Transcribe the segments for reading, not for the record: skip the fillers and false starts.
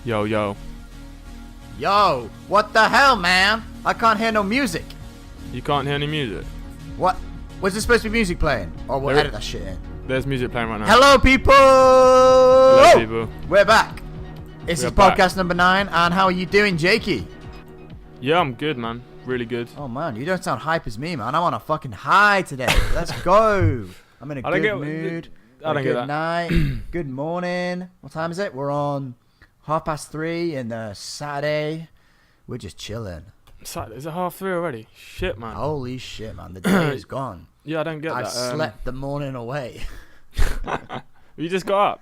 Yo, yo. Yo, what the hell, man? I can't hear no music. You can't hear any music? What? Was there supposed to be music playing? Or we'll edit that shit in. There's music playing right now. Hello, people! Hello, people. We're back. This is podcast number 9, and how are you doing, Jakey? Yeah, I'm good, man. Really good. Oh, man, you don't sound hype as me, man. I'm on a fucking high today. Let's go. I'm in a good mood. I don't get that. Good night. Good morning. What time is it? We're on 3:30 in Saturday. We're just chilling. Is it 3:30 already? Shit, man. Holy shit, man. The day is gone. Yeah, I don't get that. I slept the morning away. You just got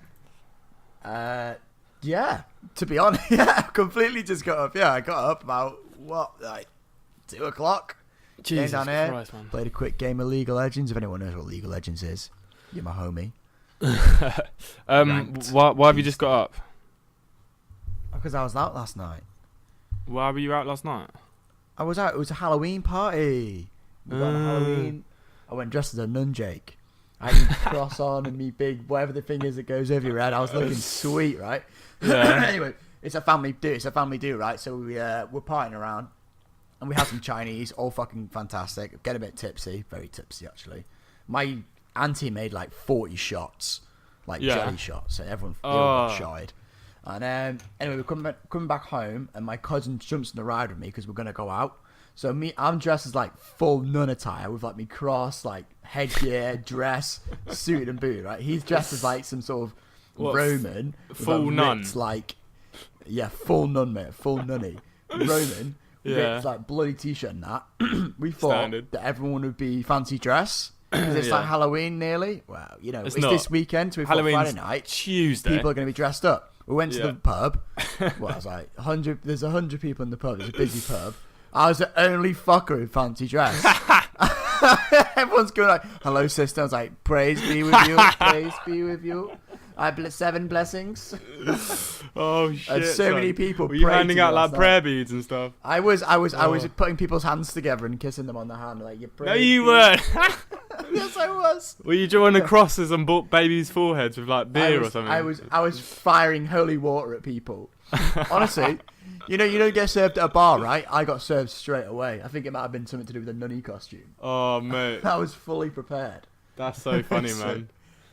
up? Yeah. To be honest, yeah. Completely just got up. Yeah, I got up about, 2 o'clock? Jesus Came down Christ, here, man. played a quick game of League of Legends. If anyone knows what League of Legends is, you're my homie. Why have you just got up? Because I was out last night. Why were you out last night? I was out. It was a Halloween party. We went on Halloween. I went dressed as a nun, Jake. I had my cross on and me big, whatever the thing is that goes over your head. I was looking sweet, right? Yeah. Anyway, it's a family do, right? So we're partying around, and we had some Chinese, all fucking fantastic. Get a bit tipsy, very tipsy actually. My auntie made like 40 shots, jelly shots, so everyone got shied. And anyway, we're coming back home, and my cousin jumps in the ride with me because we're gonna go out. So I'm dressed as like full nun attire with like me cross, like headgear, dress, suit and boot. Right? He's dressed as like some sort of Roman, full nun, full nun, mate, full nunny, Roman, ripped, like bloody t-shirt and that. We thought that everyone would be fancy dress. Because it's like Halloween nearly. Well, it's this weekend, so we thought Friday night. Tuesday. People are going to be dressed up. We went to the pub. Well, I was like, 100. There's 100 people in the pub. It's a busy pub. I was the only fucker in fancy dress. Everyone's going like, "Hello, sister." I was like, "Praise be with you. Praise be with you. I bless 7 blessings." Oh shit! And so many people. Were you handing out like prayer beads and stuff? I was putting people's hands together and kissing them on the hand, like you pray. No, you weren't. Yes, I was. Were you drawing the crosses on babies' foreheads with like beer or something? I was firing holy water at people. Honestly, you don't get served at a bar, right? I got served straight away. I think it might have been something to do with the nunny costume. Oh mate, I was fully prepared. That's so funny, man.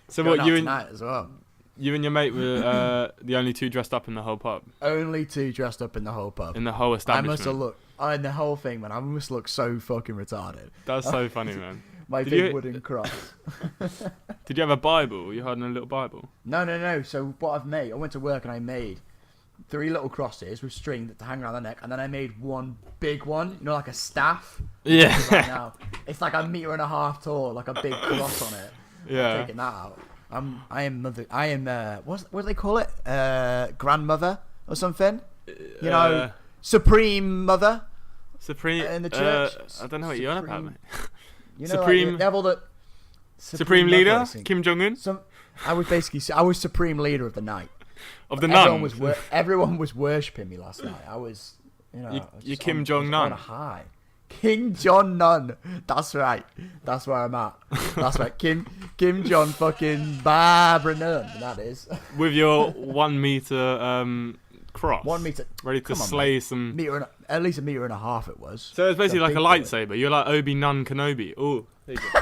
So what you and as well? You and your mate were the only two dressed up in the whole pub? Only 2 dressed up in the whole pub. In the whole establishment? I must have looked... in the whole thing, man. I must look so fucking retarded. That's so funny, man. My big wooden cross. Did you have a Bible? Were you holding a little Bible? No. So what I've made... I went to work and I made 3 little crosses with string to hang around the neck. And then I made one big one. Like a staff. Yeah. It's like 1.5 meters tall. Like a big cross on it. Yeah. I'm taking that out. I am what do they call it? Grandmother or something? Supreme mother. Supreme in the church. I don't know what you're on about, mate. Supreme. They have all the Supreme leader, Kim Jong-un. I was supreme leader of the night. Of the nuns. Everyone was worshipping me last night. I was, you're Kim Jong-un. On a high. King John Nun. That's right. That's where I'm at. That's right. Kim John fucking Barbara Nun. That is. With your 1 meter cross. 1 meter. Ready to slay some. At least 1.5 meters it was. So it's basically like a lightsaber. You're like Obi-Nun Kenobi. Oh, there you go.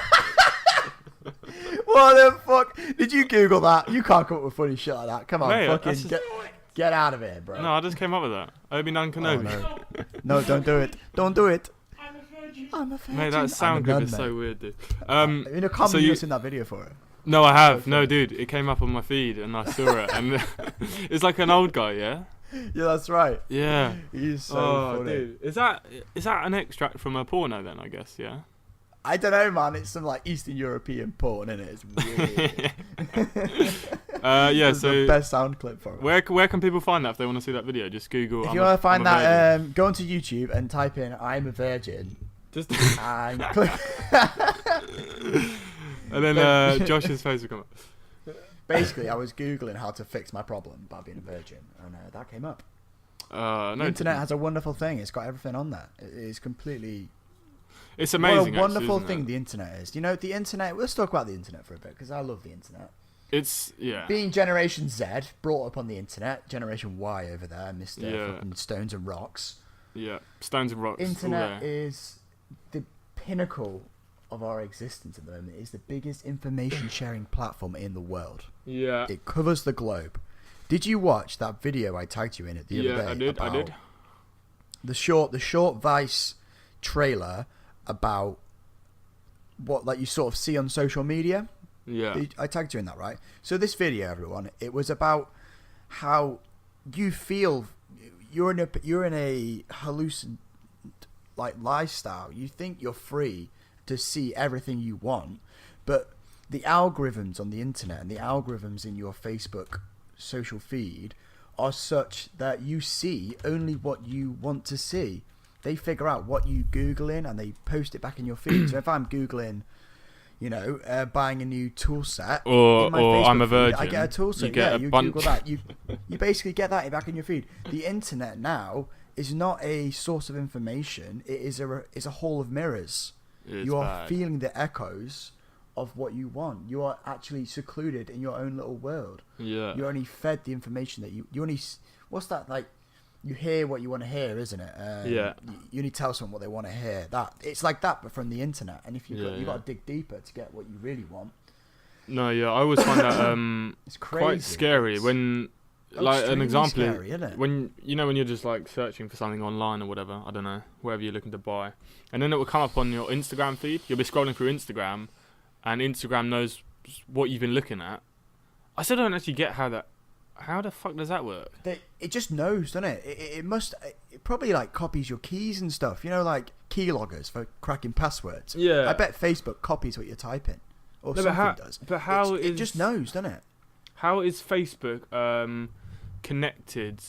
What the fuck? Did you Google that? You can't come up with funny shit like that. Come on, Mate, fucking get out of here, bro. No, I just came up with that. Obi-Nun Kenobi. Oh, no, don't do it. Don't do it. I'm a virgin. Mate, that sound clip is so weird, dude. Comment you seen that video for it? No, I have. No, dude, it came up on my feed and I saw it, and it's like an old guy, yeah. Yeah, that's right. Yeah. He's so funny. Dude, is that an extract from a porno then? I guess, yeah. I don't know, man. It's some like Eastern European porn, innit? It's weird. Yeah. It's so the best sound clip for it. Where can people find that if they want to see that video? Just Google. If you want to find that, go onto YouTube and type in "I'm a virgin." Just and click. And then Josh's face will come up. Basically, I was Googling how to fix my problem about being a virgin, and that came up. No, the internet has a wonderful thing. It's got everything on there. It is completely... It's amazing. What a wonderful thing the internet is. The internet... Let's talk about the internet for a bit, because I love the internet. It's being Generation Z, brought up on the internet. Generation Y over there, Mr. Fucking Stones and Rocks. Yeah, Stones and Rocks. Internet is the pinnacle of our existence at the moment. It's the biggest information sharing platform in the world. Yeah. It covers the globe. Did you watch that video I tagged you in it the other day? Yeah, I did. The short Vice trailer about what like you sort of see on social media. Yeah. I tagged you in that, right? So this video, everyone, it was about how you feel you're in a hallucinant like lifestyle. You think you're free to see everything you want, but the algorithms on the internet and the algorithms in your Facebook social feed are such that you see only what you want to see. They figure out what you Googling and they post it back in your feed. So if I'm Googling, buying a new tool set, or I'm a virgin, feed, I get a tool set. You Google that. You basically get that back in your feed. The internet now is not a source of information. It is a hall of mirrors. You are feeling the echoes of what you want. You are actually secluded in your own little world. Yeah. You're only fed the information that you only. What's that like? You hear what you want to hear, isn't it? Yeah. You only tell someone what they want to hear. It's like that, but from the internet. And if you got to dig deeper to get what you really want. No, yeah, I always find that it's crazy. Quite scary when. Like an example, scary, isn't it? when you're just like searching for something online or whatever, I don't know, wherever you're looking to buy, and then it will come up on your Instagram feed. You'll be scrolling through Instagram, and Instagram knows what you've been looking at. I still don't actually get how the fuck does that work? It just knows, doesn't it? It probably like copies your keys and stuff. Like keyloggers for cracking passwords. Yeah. I bet Facebook copies what you're typing, or no, something does. But how it just knows, doesn't it? How is Facebook connected?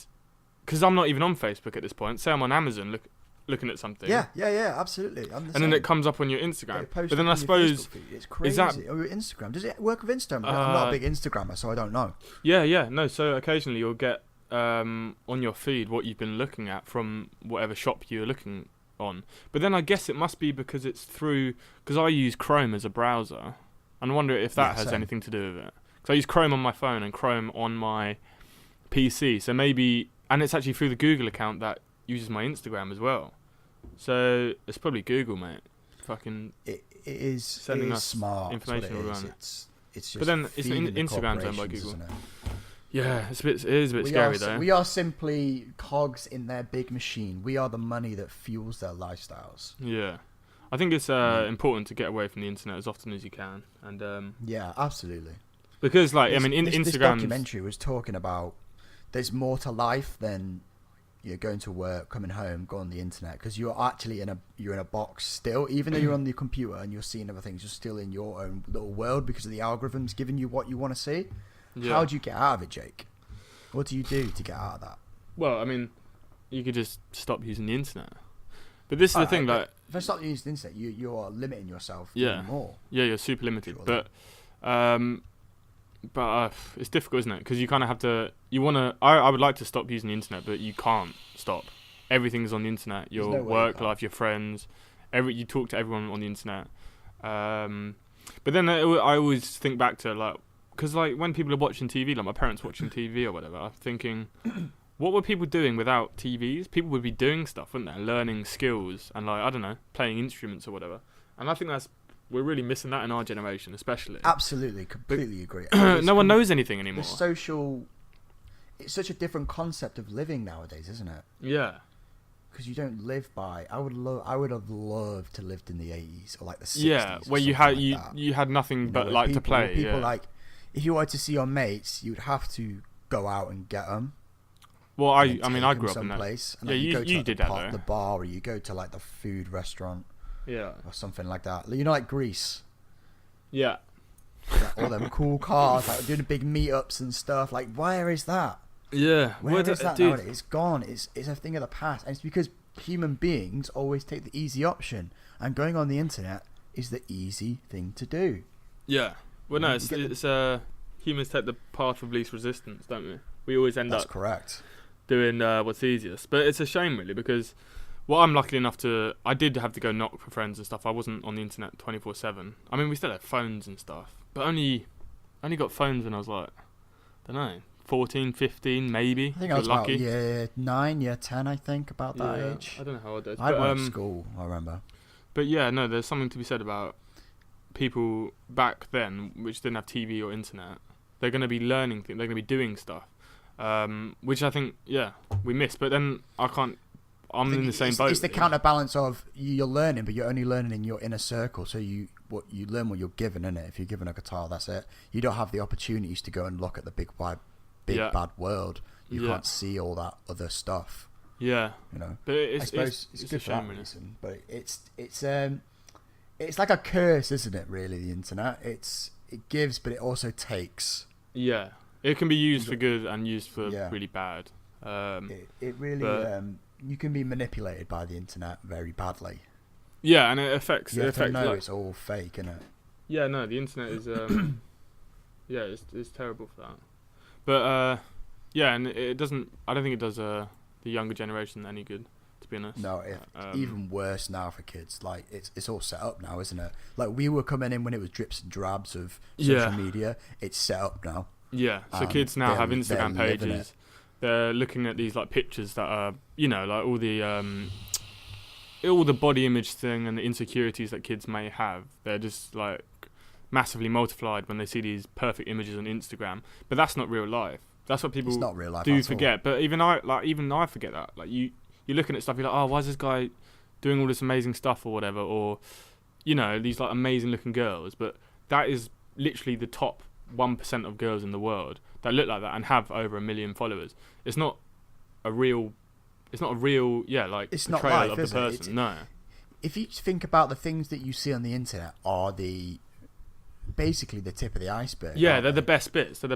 Because I'm not even on Facebook at this point. Say I'm on Amazon looking at something. Yeah, absolutely. And then it comes up on your Instagram. But then I suppose it's crazy. Is that or your Instagram? Does it work with Instagram? I'm not a big Instagrammer, so I don't know. Yeah. No, so occasionally you'll get on your feed what you've been looking at from whatever shop you're looking on. But then I guess it must be because it's through. Because I use Chrome as a browser, and I wonder if that has anything to do with it. Because I use Chrome on my phone and Chrome on my PC, so maybe, and it's actually through the Google account that uses my Instagram as well. So it's probably Google, mate. Fucking it is sending us smart information all around. It's just. But then it's Instagram's owned by Google. Yeah, it is a bit scary though. We are simply cogs in their big machine. We are the money that fuels their lifestyles. Yeah, I think it's important to get away from the internet as often as you can, and yeah, absolutely. Because Instagram. This documentary was talking about there's more to life than going to work, coming home, go on the internet, because you're actually in a box still, even though you're on the computer and you're seeing other things, you're still in your own little world because of the algorithms giving you what you want to see. Yeah. How do you get out of it, Jake? What do you do to get out of that? Well, you could just stop using the internet. But this is the thing, like if I stop using the internet, you are limiting yourself even more. Yeah, you're super limited. Surely. But it's difficult, isn't it? Because you kind of have to. I would like to stop using the internet, but you can't stop. Everything's on the internet. Your work life, your friends, you talk to everyone on the internet. But then I always think back to because when people are watching TV, like my parents watching TV or whatever, I'm thinking, what were people doing without TVs? People would be doing stuff, wouldn't they? Learning skills and I don't know, playing instruments or whatever. And I think we're really missing that in our generation, especially. Absolutely, completely agree. No one knows anything anymore. It's such a different concept of living nowadays, isn't it? Yeah. Because you don't live by. I would have loved to lived in the 80s or the 60s. Yeah, where you had nothing but to play. People if you wanted to see your mates, you'd have to go out and get them. Well, I grew up in that place. Yeah, you did that. The bar, or you go to the food restaurant. Yeah. Or something like that. Like Greece. Yeah. All them cool cars, doing big meetups and stuff. Where is that? Yeah. Where is that nowadays? It's gone. It's a thing of the past. And it's because human beings always take the easy option. And going on the internet is the easy thing to do. Yeah. Well, no, it's humans take the path of least resistance, don't we? We always end up. That's correct. Doing what's easiest. But it's a shame, really, because I'm lucky enough I did have to go knock for friends and stuff. I wasn't on the internet 24/7. We still had phones and stuff, but only only got phones when I was like, I don't know, 14, 15 maybe. I think I was lucky. about year 9, year 10, I think, about that age. I don't know how old I was. I went to school, I remember. But yeah, no, there's something to be said about people back then which didn't have TV or internet. They're going to be learning things, they're going to be doing stuff, which I think, we missed. But then I'm in the same boat. It's the counterbalance of you're learning, but you're only learning in your inner circle. So you learn what you're given, innit? If you're given a guitar, that's it. You don't have the opportunities to go and look at the big bad world. You can't see all that other stuff. Yeah, you know. But I suppose it's good for that reason. But it's like a curse, isn't it? Really, the internet. It gives, but it also takes. Yeah, it can be used for good and used for really bad. It really you can be manipulated by the internet very badly. Yeah, and it affects. It's all fake, isn't it? Yeah, no, the internet is. It's terrible for that. But and it doesn't. I don't think it does the younger generation any good, to be honest. No, even worse now for kids. Like it's all set up now, isn't it? Like we were coming in when it was drips and drabs of social media. It's set up now. Yeah, so kids now have Instagram pages. They're looking at these like pictures that are, like all the body image thing and the insecurities that kids may have. They're just like massively multiplied when they see these perfect images on Instagram. But that's not real life. That's what people do forget. But even I forget that. Like you're looking at stuff, you're like, oh, why is this guy doing all this amazing stuff or whatever? Or these like amazing looking girls. But that is literally the top 1% of girls in the world that look like that and have over 1 million followers. It's not a real it's not portrayal life, of the person. No. If you think about the things that you see on the internet are basically the tip of the iceberg. Yeah, they're the best bits. You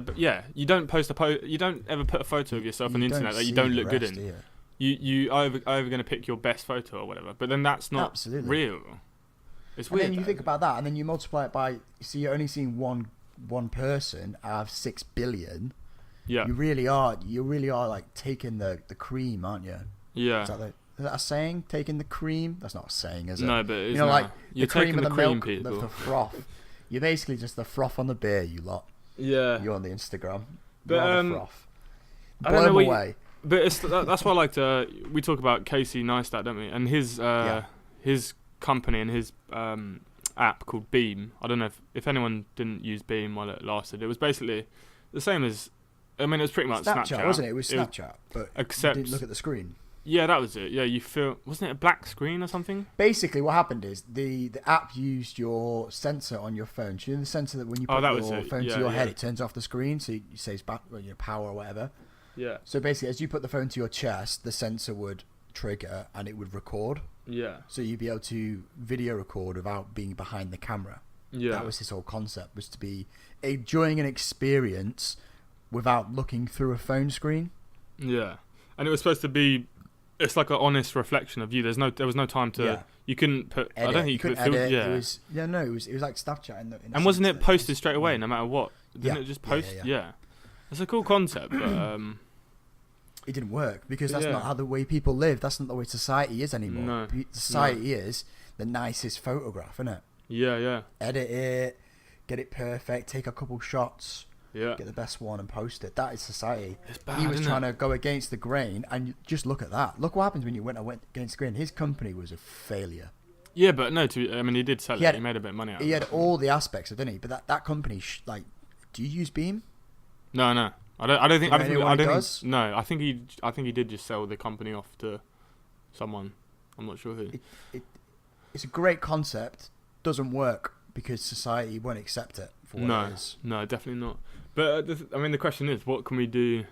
don't you don't ever put a photo of yourself on the internet that you don't look good in. You either going to pick your best photo or whatever, but then that's not real. It's weird. And then you think about that, and then you multiply it by, so you're only seeing one person out of 6 billion. Yeah. You really are like taking the cream, aren't you? Yeah. Is that a saying? Taking the cream? That's not a saying, is it? No, but it's like you're the cream taking and the the cream, milk, the froth. You're basically just the froth on the beer, you lot. Yeah. You're on the Instagram. But the froth. I don't know away. But that's why I like to. We talk about Casey Neistat, don't we? And his company and his app called Beam. I don't know if anyone didn't use Beam while it lasted. It was basically the same as. I mean, it was pretty much Snapchat, wasn't it? It was Snapchat, but except you didn't look at the screen. Yeah, that was it. Yeah, you feel, wasn't it a black screen or something? Basically, what happened is the app used your sensor on your phone. So you know the sensor that when you put your phone to your head, it turns off the screen, so you say it's your power or whatever. Yeah. So basically, as you put the phone to your chest, the sensor would trigger and it would record. Yeah. So you'd be able to video record without being behind the camera. Yeah. That was his whole concept, was to be enjoying an experience without looking through a phone screen. Yeah. And it was supposed to be, it's like an honest reflection of you. There was no time to, you couldn't put, edit. I don't think you could edit. It was like Snapchat. And wasn't it posted straight away no matter what? Didn't it just post? Yeah. It's a cool concept, but it didn't work because that's not how the way people live. That's not the way society is anymore. No. Society is the nicest photograph, isn't it? Yeah, yeah. Edit it, get it perfect, take a couple shots, get the best one and post it. That is society. It's bad, he was trying to go against the grain, and just look at that. Look what happens when you went against the grain. His company was a failure. Yeah, but no, he did sell it. He made a bit of money out of it. He had all the aspects of it, didn't he? But that company, do you use Beam? No. I don't think. No, I think he did just sell the company off to someone. I'm not sure who. It's a great concept. Doesn't work because society won't accept it for what it is. No, definitely not. But the question is, what can we do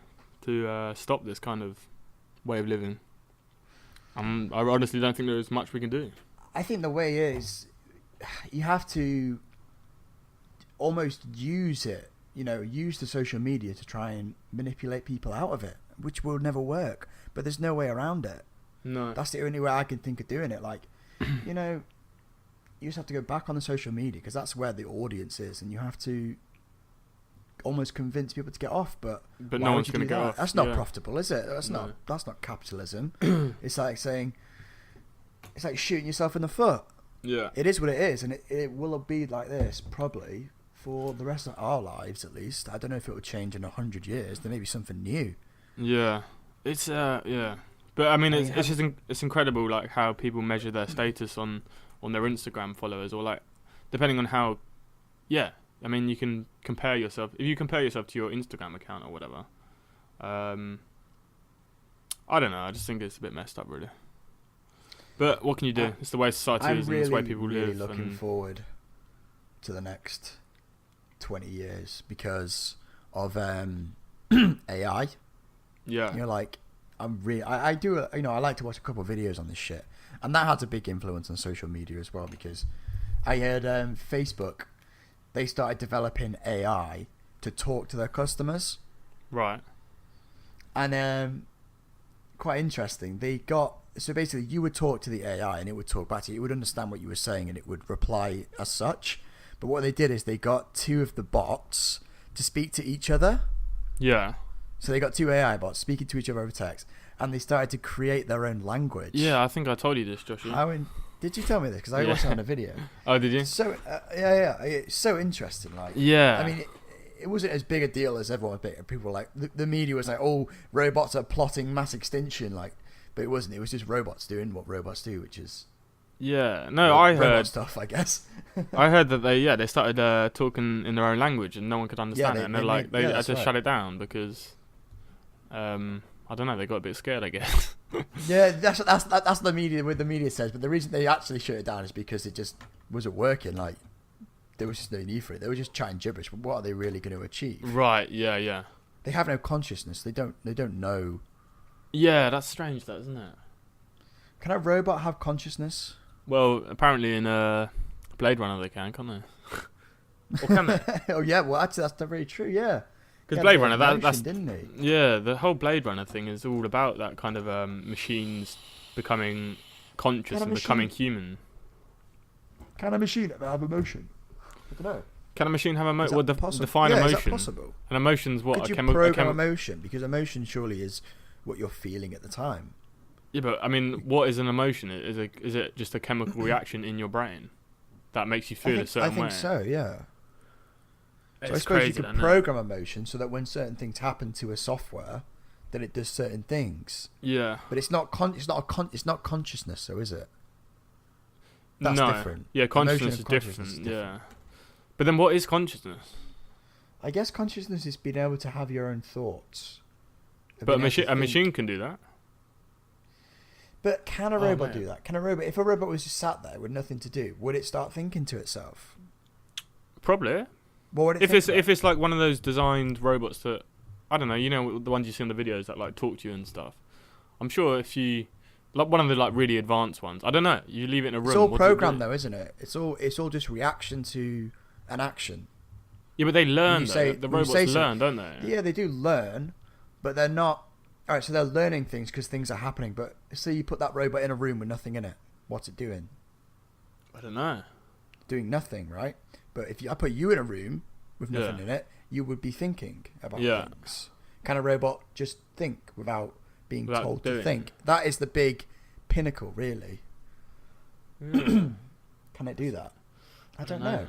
to stop this kind of way of living? I honestly don't think there is much we can do. I think the way is, you have to almost use it. Use the social media to try and manipulate people out of it, which will never work. But there's no way around it. No. That's the only way I can think of doing it. Like, you just have to go back on the social media because that's where the audience is, and you have to almost convince people to get off. But no one's going to get off. That's not profitable, is it? That's not capitalism. It's like shooting yourself in the foot. Yeah. It is what it is, and it will be like this probably for the rest of our lives, at least. I don't know if it will change in 100 years. There may be something new. Yeah, it's yeah, but I mean, it's just it's incredible like how people measure their status on their Instagram followers, or like depending on how. Yeah, I mean, you can compare yourself if you compare yourself to your Instagram account or whatever. I don't know. I just think it's a bit messed up, really. But what can you do? It's the way society is, and it's the way people live. I'm really looking forward to the next 20 years because of AI. Yeah. You know, like I do. You know, I like to watch a couple of videos on this shit, and that has a big influence on social media as well because I heard Facebook. They started developing AI to talk to their customers. Right. And quite interesting. So basically you would talk to the AI and it would talk back to you. It would understand what you were saying and it would reply as such. But what they did is they got two of the bots to speak to each other. Yeah. So they got two AI bots speaking to each other over text, and they started to create their own language. Yeah, I think I told you this, Joshua. Did you tell me this? Because I watched it on a video. Oh, did you? So yeah, it's so interesting. Like, yeah. I mean, it wasn't as big a deal as everyone was. People were like, the media was like, oh, robots are plotting mass extinction. Like, but it wasn't. It was just robots doing what robots do, which is I heard stuff. I guess I heard that they started talking in their own language and no one could understand it, and they had to shut it down because I don't know, they got a bit scared, I guess. Yeah, that's the media. What the media says, but the reason they actually shut it down is because it just wasn't working. Like, there was just no need for it. They were just chatting gibberish. But what are they really going to achieve? Right. Yeah. Yeah. They have no consciousness. They don't know. Yeah, that's strange, that, isn't it? Can a robot have consciousness? Well, apparently in Blade Runner they can't they? Or can they? Oh yeah. Well, actually, that's not very true. Yeah. Because Blade Runner, that's didn't he? Yeah, the whole Blade Runner thing is all about that kind of machines becoming conscious and becoming human. Can a machine have emotion? I don't know. Can a machine have emotion? Well, define yeah, emotion. Is that possible? And emotion's what? Could you program emotion? Because emotion surely is what you're feeling at the time. Yeah, but I mean, what is an emotion? Is it just a chemical reaction in your brain that makes you feel a certain way? I think so. Yeah. So I suppose crazy, you can program emotion so that when certain things happen to a software, then it does certain things. Yeah. But it's not consciousness, so is it? That's different. Yeah, consciousness is different. Yeah. But then what is consciousness? I guess consciousness is being able to have your own thoughts. But a machine can do that. But can a robot do that? If a robot was just sat there with nothing to do, would it start thinking to itself? Probably. What would it if it's like one of those designed robots that, I don't know, you know, the ones you see in the videos that like talk to you and stuff. I'm sure if you, like one of the like really advanced ones, I don't know, you leave it in a room. It's all programmed though, isn't it? It's all just reaction to an action. Yeah, but they learn. The robots learn, don't they? Yeah, they do learn, but they're not. All right, so they're learning things because things are happening. But say you put that robot in a room with nothing in it, what's it doing? I don't know. Doing nothing, right? But if I put you in a room with nothing in it, you would be thinking about things. Can a robot just think without being told to think? That is the big pinnacle, really. Can it do that? I don't know.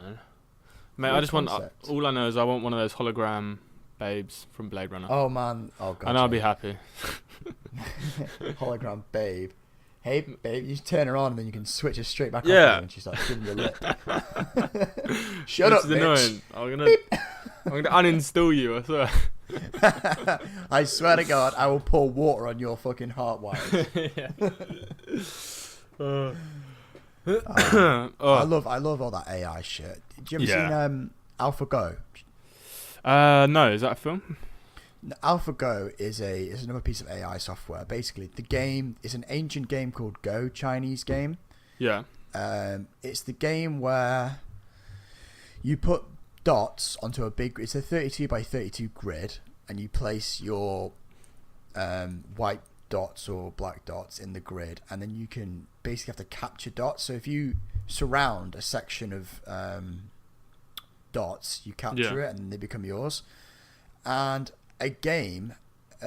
Mate, I just want. All I know is I want one of those hologram babes from Blade Runner. Oh man, oh god. And I'll be happy. Hologram babe. Hey babe, you just turn her on and then you can switch her straight back on when she starts giving you a lip. Shut up, bitch. Annoying. I'm gonna uninstall you, I swear. I swear to God, I will pour water on your fucking heart wires. I love all that AI shit. Did you ever seen AlphaGo? No, is that a film? AlphaGo is another piece of AI software. Basically, the game is an ancient game called Go, Chinese game. Yeah. It's the game where you put dots onto it's a 32 by 32 grid, and you place your white dots or black dots in the grid, and then you can basically have to capture dots. So if you surround a section of dots, you capture it and they become yours. And a game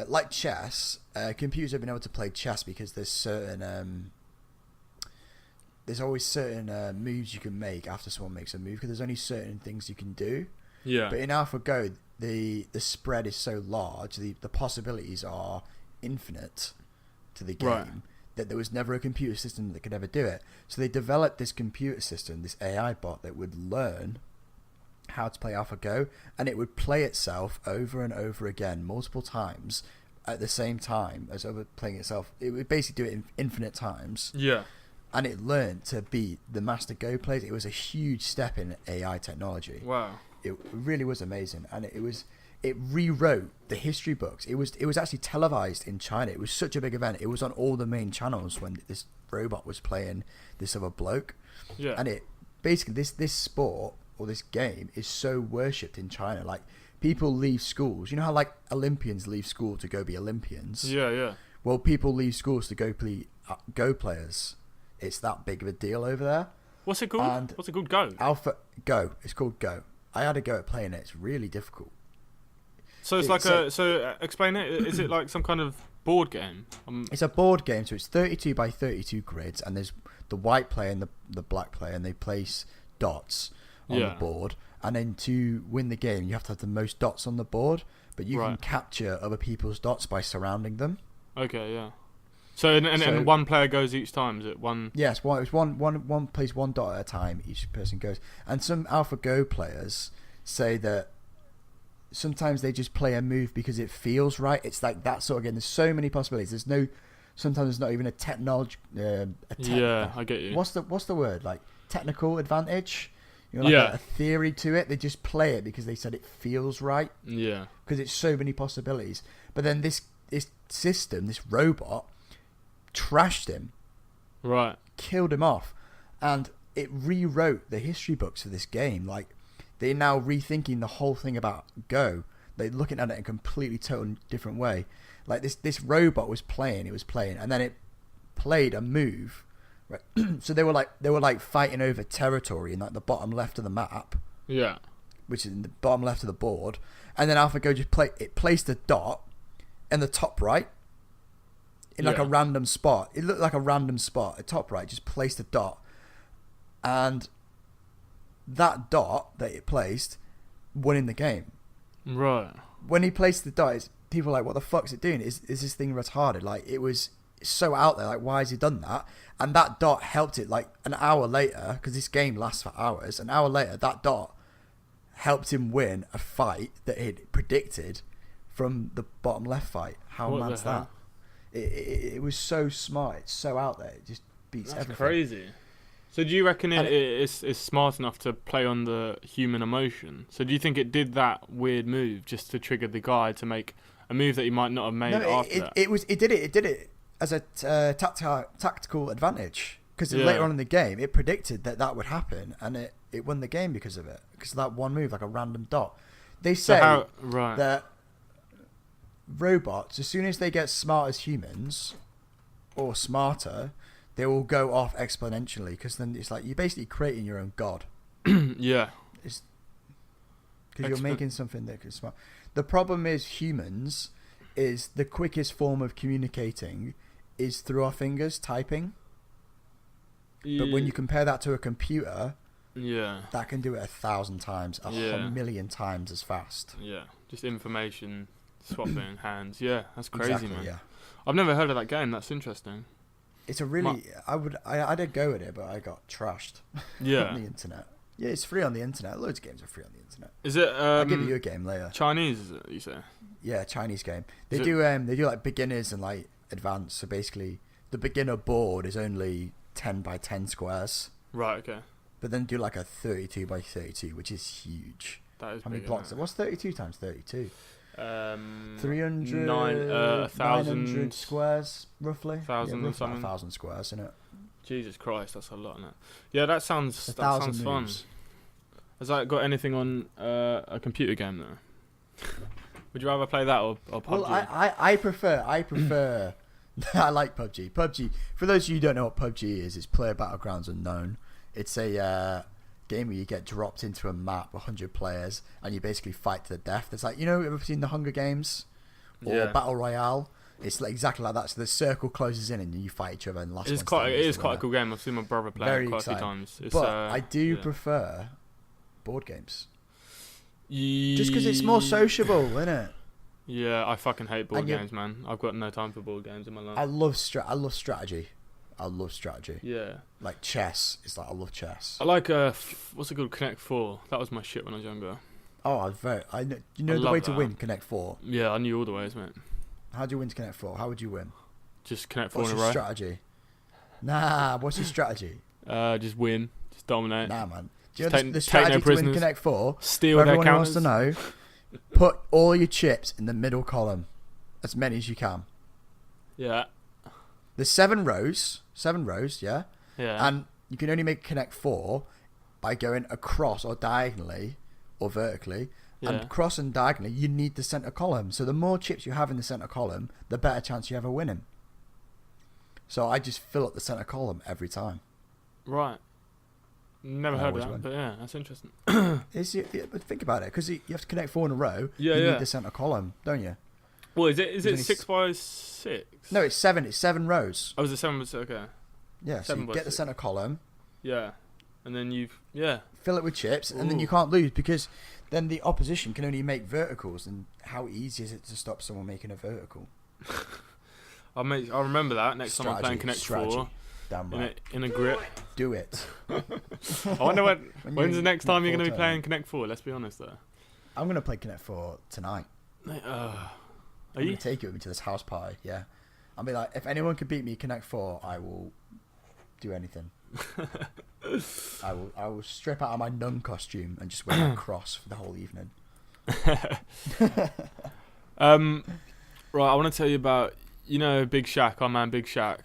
like chess, computers have been able to play chess because there's always certain moves you can make after someone makes a move, because there's only certain things you can do. Yeah. But in AlphaGo, the spread is so large, the possibilities are infinite to the game, that there was never a computer system that could ever do it. So they developed this computer system, this AI bot that would learn how to play AlphaGo, and it would play itself over and over again, multiple times at the same time as overplaying itself. It would basically do it in infinite times. Yeah. And it learned to be the master Go players. It was a huge step in AI technology. Wow. It really was amazing, and it rewrote the history books. It was actually televised in China. It was such a big event. It was on all the main channels when this robot was playing this other bloke. Yeah. And it basically this sport or this game is so worshipped in China. Like, people leave schools. You know how like Olympians leave school to go be Olympians? Yeah, yeah. Well, people leave schools to go play Go players. It's that big of a deal over there. What's it called? And What's it called? Go. Alpha Go. It's called Go. I had a go at playing it. It's really difficult. So it's like explain it. Is it like some kind of board game? It's a board game, so it's 32 by 32 grids, and there's the white player and the black player, and they place dots on the board. And then to win the game, you have to have the most dots on the board, but you can capture other people's dots by surrounding them. Okay, yeah. So and one player goes each time, is it one? Yes, it's one plays one dot at a time. Each person goes, and some AlphaGo players say that sometimes they just play a move because it feels right. It's like that sort of game. There's so many possibilities. Sometimes there's not even a technology. I get you. What's the word? Like technical advantage. You know, like a theory to it. They just play it because they said it feels right. Yeah. Because it's so many possibilities. But then this system, this robot, trashed him, right, killed him off, and it rewrote the history books of this game. Like, they're now rethinking the whole thing about Go. They're looking at it in a completely total different way. Like, this robot was playing, and then it played a move, right? So they were like fighting over territory in like the bottom left of the map, yeah, which is in the bottom left of the board, and then AlphaGo just placed a dot in the top right. In like a random spot. It looked like a random spot at top right. Just placed a dot. And that dot that it placed won in the game. Right. When he placed the dot, people were like, what the fuck's it doing? Is this thing retarded? Like, it was so out there. Like, why has he done that? And that dot helped it like an hour later, because this game lasts for hours. An hour later, that dot helped him win a fight that he'd predicted from the bottom left fight. How mad's that? It was so smart. It's so out there. It just beats everything. That's crazy. So do you reckon it's smart enough to play on the human emotion? So do you think it did that weird move just to trigger the guy to make a move that he might not have made after that? It did it as a tactical advantage. Because later on in the game, it predicted that would happen, and it won the game because of it. Because of that one move, like a random dot. They say that robots, as soon as they get smart as humans or smarter, they will go off exponentially, because then it's like you're basically creating your own god. Yeah, it's because you're making something that is smart. The problem is humans is the quickest form of communicating is through our fingers typing, but when you compare that to a computer, that can do it 1,000 times, a million times as fast. Just information swapping hands. That's crazy, exactly, man. I've never heard of that game. That's interesting. It's a really I did go with it, but I got trashed on the internet. Yeah, it's free on the internet. Loads of games are free on the internet. Is it I'll give you a game later. Chinese, is it, you say? Yeah, Chinese game. They do like beginners and like advanced. So basically the beginner board is only 10 by 10 squares. Right, okay. But then do like a 32 by 32, which is huge. That is how many big, blocks? What's 32 times 32? 300 900 squares roughly. 1,000 or something. 1,000 squares, isn't it? Jesus Christ, that's a lot, isn't it? Yeah, that sounds fun. moves. Has that got anything on a computer game though? Would you rather play that or PUBG? Well, I prefer I like PUBG. PUBG, for those of you who don't know what PUBG is, it's Player Battlegrounds Unknown. It's a game where you get dropped into a map, 100 players, and you basically fight to the death. It's like, you know, ever seen the Hunger Games or Battle Royale? It's like exactly like that. So the circle closes in and you fight each other, and the last it is quite a cool game. I've seen my brother play it quite a few times. But I do prefer board games. Just because it's more sociable, isn't it? Yeah, I fucking hate board games, man. I've got no time for board games in my life. I love strategy. I love strategy. Yeah. Like chess. It's like I love chess. I like what's it called? Connect 4. That was my shit when I was younger. Oh, you know the way to win Connect 4. Yeah, I knew all the ways, mate. How do you win to Connect 4? How would you win? Just Connect 4 what's in a your row. Strategy? Nah, what's your strategy? Just win. Just dominate. Nah, man. Do you just know the strategy to win Connect 4? Steal for their everyone counters. Who wants to know, put all your chips in the middle column. As many as you can. Yeah. There's 7 rows, yeah? Yeah. And you can only make Connect 4 by going across or diagonally or vertically. Yeah. And cross and diagonally, you need the center column. So the more chips you have in the center column, the better chance you have of winning. So I just fill up the center column every time. Right. Never heard of that, but yeah, that's interesting. But think about it, because you have to Connect 4 in a row. Yeah, you need the center column, don't you? Well, is it 6 by 6? No, it's 7. It's 7 rows. Oh, is it 7 by 6? Okay. Yeah, so you get the center column. Yeah. And then fill it with chips, and then you can't lose, because then the opposition can only make verticals. And how easy is it to stop someone making a vertical? I'll remember that next time I'm playing Connect 4. Damn right. In a grip. Do it. I wonder when's the next time you're going to be playing Connect 4? Let's be honest, though. I'm going to play Connect 4 tonight. Are I'm you? going to take it with me to this house party, yeah. I'll be like, if anyone could beat me Connect 4, I will do anything. I will strip out of my nun costume and just wear a cross for the whole evening. Right, I want to tell you about, Big Shaq, our man Big Shaq.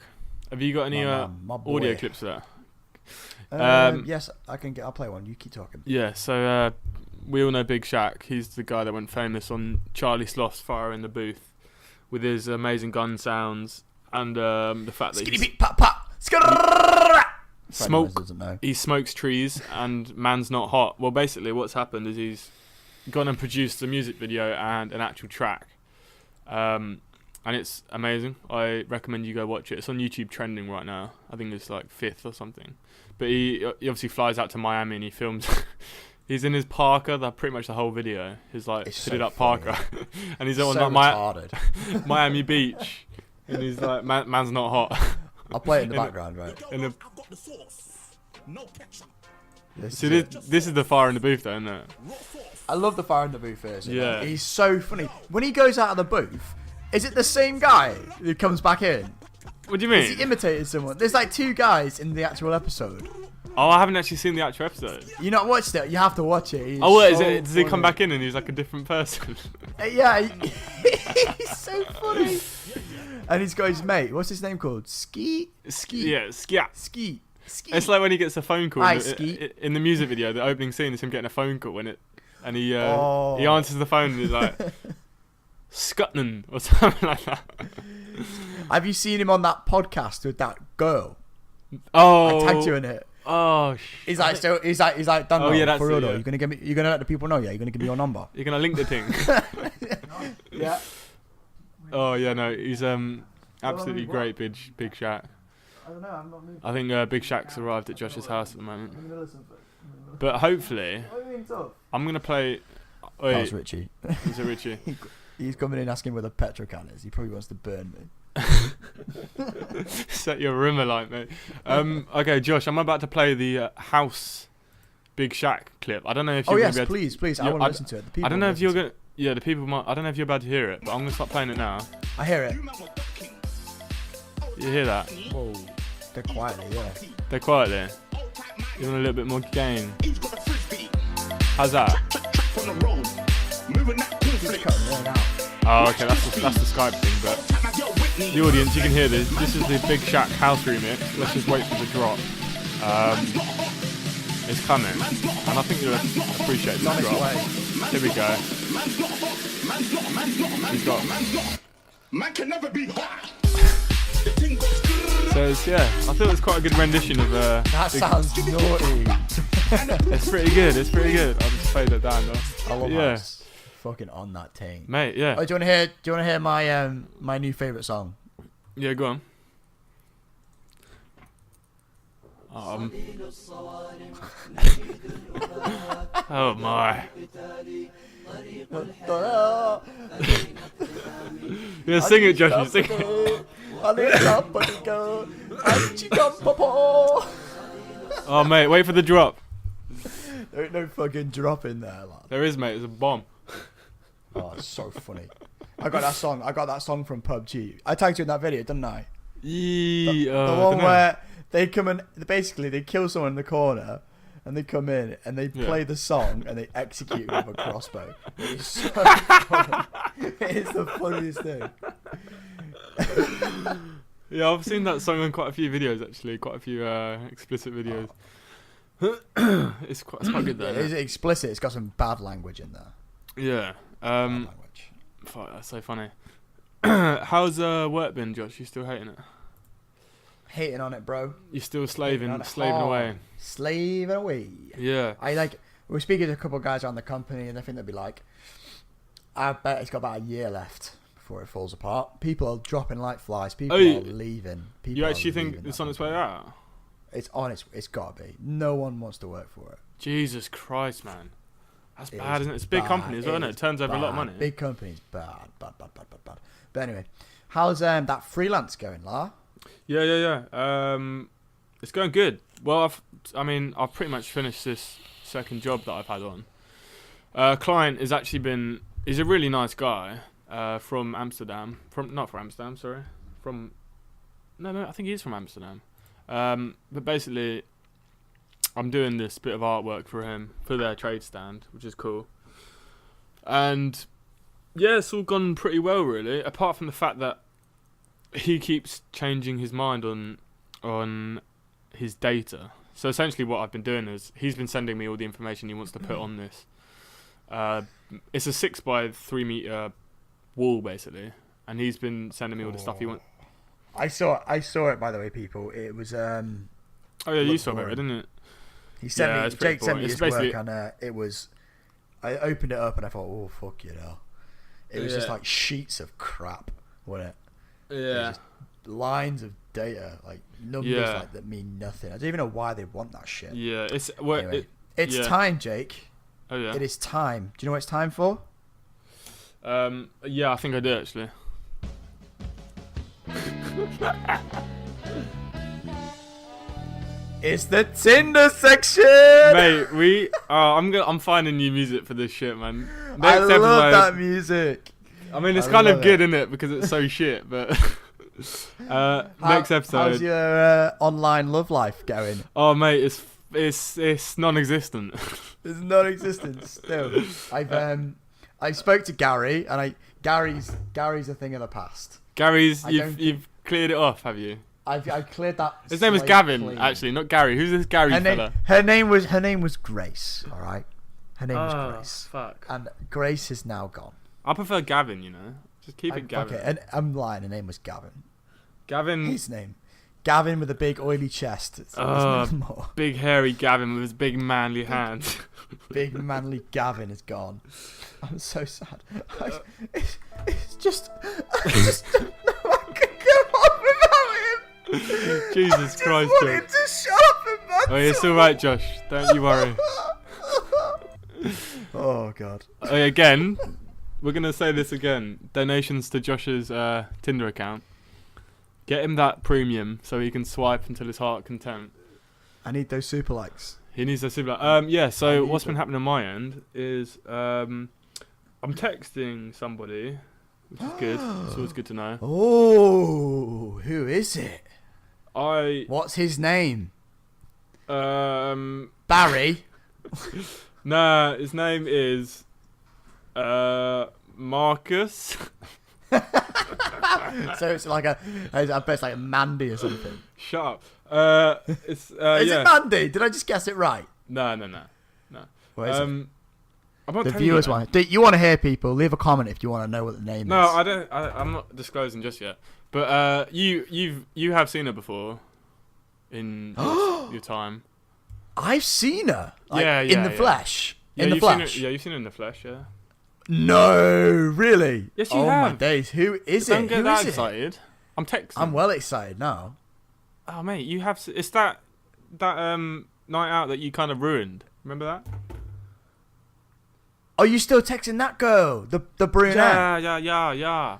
Have you got any audio clips of that? Yes, I'll play one. You keep talking. Yeah, so we all know Big Shaq. He's the guy that went famous on Charlie Sloth's Fire in the Booth with his amazing gun sounds and the fact that he smokes trees and man's not hot. Well, basically what's happened is he's gone and produced a music video and an actual track. And it's amazing. I recommend you go watch it. It's on YouTube trending right now. I think it's like 5th or something. But he obviously flies out to Miami and he films. He's in his parka. Pretty much the whole video. His fitted up parka, and he's on Miami Beach, and he's like, "Man's not hot." I'll play it in the background, right? This is the Fire in the Booth, though, isn't it? I love the Fire in the Booth version. Yeah, he's so funny when he goes out of the booth. Is it the same guy who comes back in? What do you mean? Is he imitating someone? There's like 2 guys in the actual episode. Oh, I haven't actually seen the actual episode. You not watched it? You have to watch it. Does he come back in and he's like a different person? Yeah, he's so funny. And he's got his mate. What's his name called? Ski. Yeah, Ski. Ski. It's like when he gets a phone call Ski. in the music video. The opening scene is him getting a phone call and he answers the phone and he's like Scotland or something like that. Have you seen him on that podcast with that girl? Oh, I tagged you in it. Oh, he's like, done. Oh yeah, that's for real it, though. Yeah. You're gonna let the people know. Yeah, you're gonna give me your number. You're gonna link the thing. Yeah. Oh yeah, no, he's absolutely great, Big Shaq. I don't know. I'm not moving. I think Big Shaq's arrived at Josh's house at the moment. But hopefully, I'm gonna play. Wait, that was Richie. Is it Richie? He's coming in asking where the petrol can is. He probably wants to burn me. Set your room alight, mate. Okay, Josh, I'm about to play the house Big Shaq clip. I don't know if you're gonna be please. I want to listen to it. I don't know if you're gonna. Yeah, the people might. I don't know if you're about to hear it, but I'm gonna start playing it now. I hear it. You hear that? Whoa. They're quietly, yeah. They're quietly. You want a little bit more gain? How's that? Oh, okay, that's the Skype thing, but the audience, you can hear this. This is the Big Shaq house remix. Let's just wait for the drop. It's coming, and I think you'll appreciate the drop. Here we go. He's got. So I thought it was quite a good rendition of. That sounds naughty. It's pretty good. I'll just play that down though. I love that. Fucking on that thing, mate. Yeah. Oh, do you want to hear my my new favorite song? Yeah, go on. Oh my. Yeah, sing it, Josh. Sing it. Oh mate, wait for the drop. There ain't no fucking drop in there, lad. There is, mate. It's a bomb. Oh, it's so funny. I got that song from PUBG. I tagged you in that video, didn't I? The one where they come and basically they kill someone in the corner, and they come in and they play the song and they execute with a crossbow. It's so funny. It's the funniest thing. Yeah, I've seen that song on quite a few videos actually. Quite a few explicit videos. It's quite good though. It's explicit. It's got some bad language in there. Yeah. Bad language. Fuck, that's so funny. How's work been, Josh? You still hating it? Hating on it, bro. You still slaving away. Slaving away. Yeah. We're speaking to a couple of guys around the company, and I think they'll be like, I bet it's got about a year left before it falls apart. People are dropping like flies. People are leaving. You actually think it's on its way out? It's got to be. No one wants to work for it. Jesus Christ, man. That's bad, isn't it? It's a big company as well, isn't it? It turns over a lot of money. Big companies, bad. But anyway, how's that freelance going, La? Yeah. It's going good. Well, I've pretty much finished this second job that I've had on. Client has actually he's a really nice guy from Amsterdam. I think he is from Amsterdam. But basically, I'm doing this bit of artwork for him for their trade stand, which is cool. And yeah, it's all gone pretty well, really. Apart from the fact that he keeps changing his mind on his data. So essentially, what I've been doing is he's been sending me all the information he wants to put on this. It's a 6 by 3 meter wall, basically, and he's been sending me all the stuff he wants. I saw it, by the way, people. It was oh yeah, you saw it, didn't it? He sent me. Jake sent me his work, and it was. I opened it up and I thought, oh fuck you know. It was just like sheets of crap, wasn't it? Yeah. It was just lines of data, like numbers like that mean nothing. I don't even know why they want that shit. Yeah, it's time, Jake. Oh yeah. It is time. Do you know what it's time for? Yeah, I think I do actually. It's the Tinder section, mate. I'm finding new music for this shit, man. I love that music. I mean, it's kind of good, isn't it? Because it's so shit. But next episode. How's your online love life going? Oh, mate, it's non-existent. It's non-existent still. I spoke to Gary, and Gary's a thing of the past. Gary's, you've cleared it off, have you? I've cleared that. His name was Gavin, actually, not Gary. Who's this Gary fella? Her name was Grace. All right, her name was Grace. Fuck. And Grace is now gone. I prefer Gavin. You know, just keep it Gavin. Okay, and I'm lying. Her name was Gavin. Gavin. His name. Gavin with a big oily chest. Big hairy Gavin with his big manly hands. Big manly Gavin is gone. I'm so sad. It's just I just don't know I can go on without him. Jesus Christ, I wanted to shut up and oh, it's alright, Josh. Don't you worry. Oh God. Again, we're gonna say this again. Donations to Josh's Tinder account. Get him that premium so he can swipe until his heart content. I need those super likes. He needs those super likes. Yeah, so what's been happening on my end is I'm texting somebody, which is good. It's always good to know. Oh, who is it? What's his name? Barry? Nah, his name is Marcus. So it's like I bet it's like Mandy or something. Shut up. Is it Mandy? Did I just guess it right? No. What is it? The viewers want it. You want to hear people? Leave a comment if you want to know what the name is. No, I don't. I'm not disclosing just yet. But you have seen her before in your time. I've seen her. In the flesh. Yeah, in the flesh. You've seen her in the flesh. Yeah. No, really? Yes, you have. have. Oh my days! Who is it? Don't get that excited. I'm texting. I'm well excited now. Oh mate, you have. It's that night out that you kind of ruined. Remember that? Are you still texting that girl? The brunette? Yeah.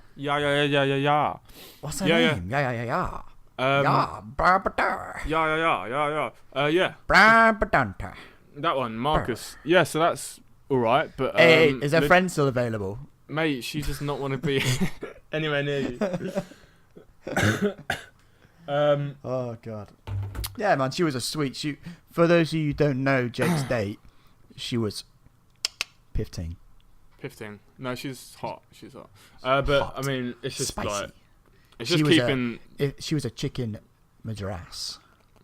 What's her name? Yeah. Yeah. That one, Marcus. Yeah, so that's alright, but hey, is her friend still available? Mate, she does not want to be anywhere near you. Oh god. Yeah, man, she was a sweet. For those of you who don't know Jake's date, she was 15. 15. No, she's hot. But hot. I mean, it's just Spicy. like it's just keeping. She was a chicken madras.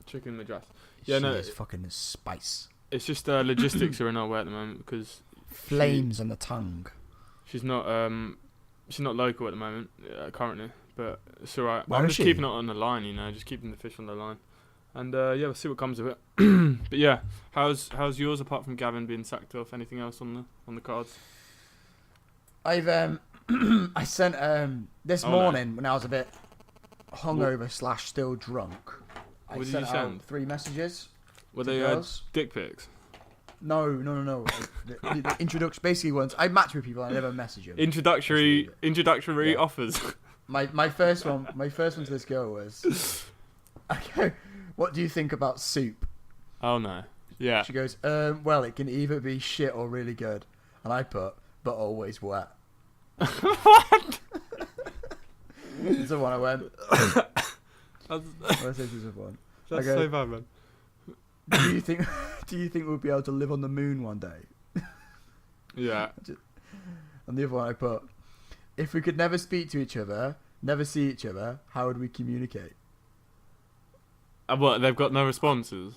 Chicken madras. Yeah, she is fucking spice. It's just logistics are in our way at the moment because flames on the tongue. She's not local at the moment currently, but it's alright. Where I'm is just she? keeping it on the line, just keeping the fish on the line, and we'll see what comes of it. But yeah, how's yours apart from Gavin being sacked off? Anything else on the cards? I've I sent this morning when I was a bit hungover / still drunk. What did you send? 3 messages. Were they dick pics? No. the introduction basically once I match with people, I never message them. Introductory offers. My first one to this girl was, okay, what do you think about soup? Oh no. Yeah. She goes, well, it can either be shit or really good. And I put, but always wet. What? This is one I went. This is one. That's so bad, man. Do you think we'll be able to live on the moon one day? Yeah. And the other one I put, if we could never speak to each other, never see each other, how would we communicate? What? They've got no responses.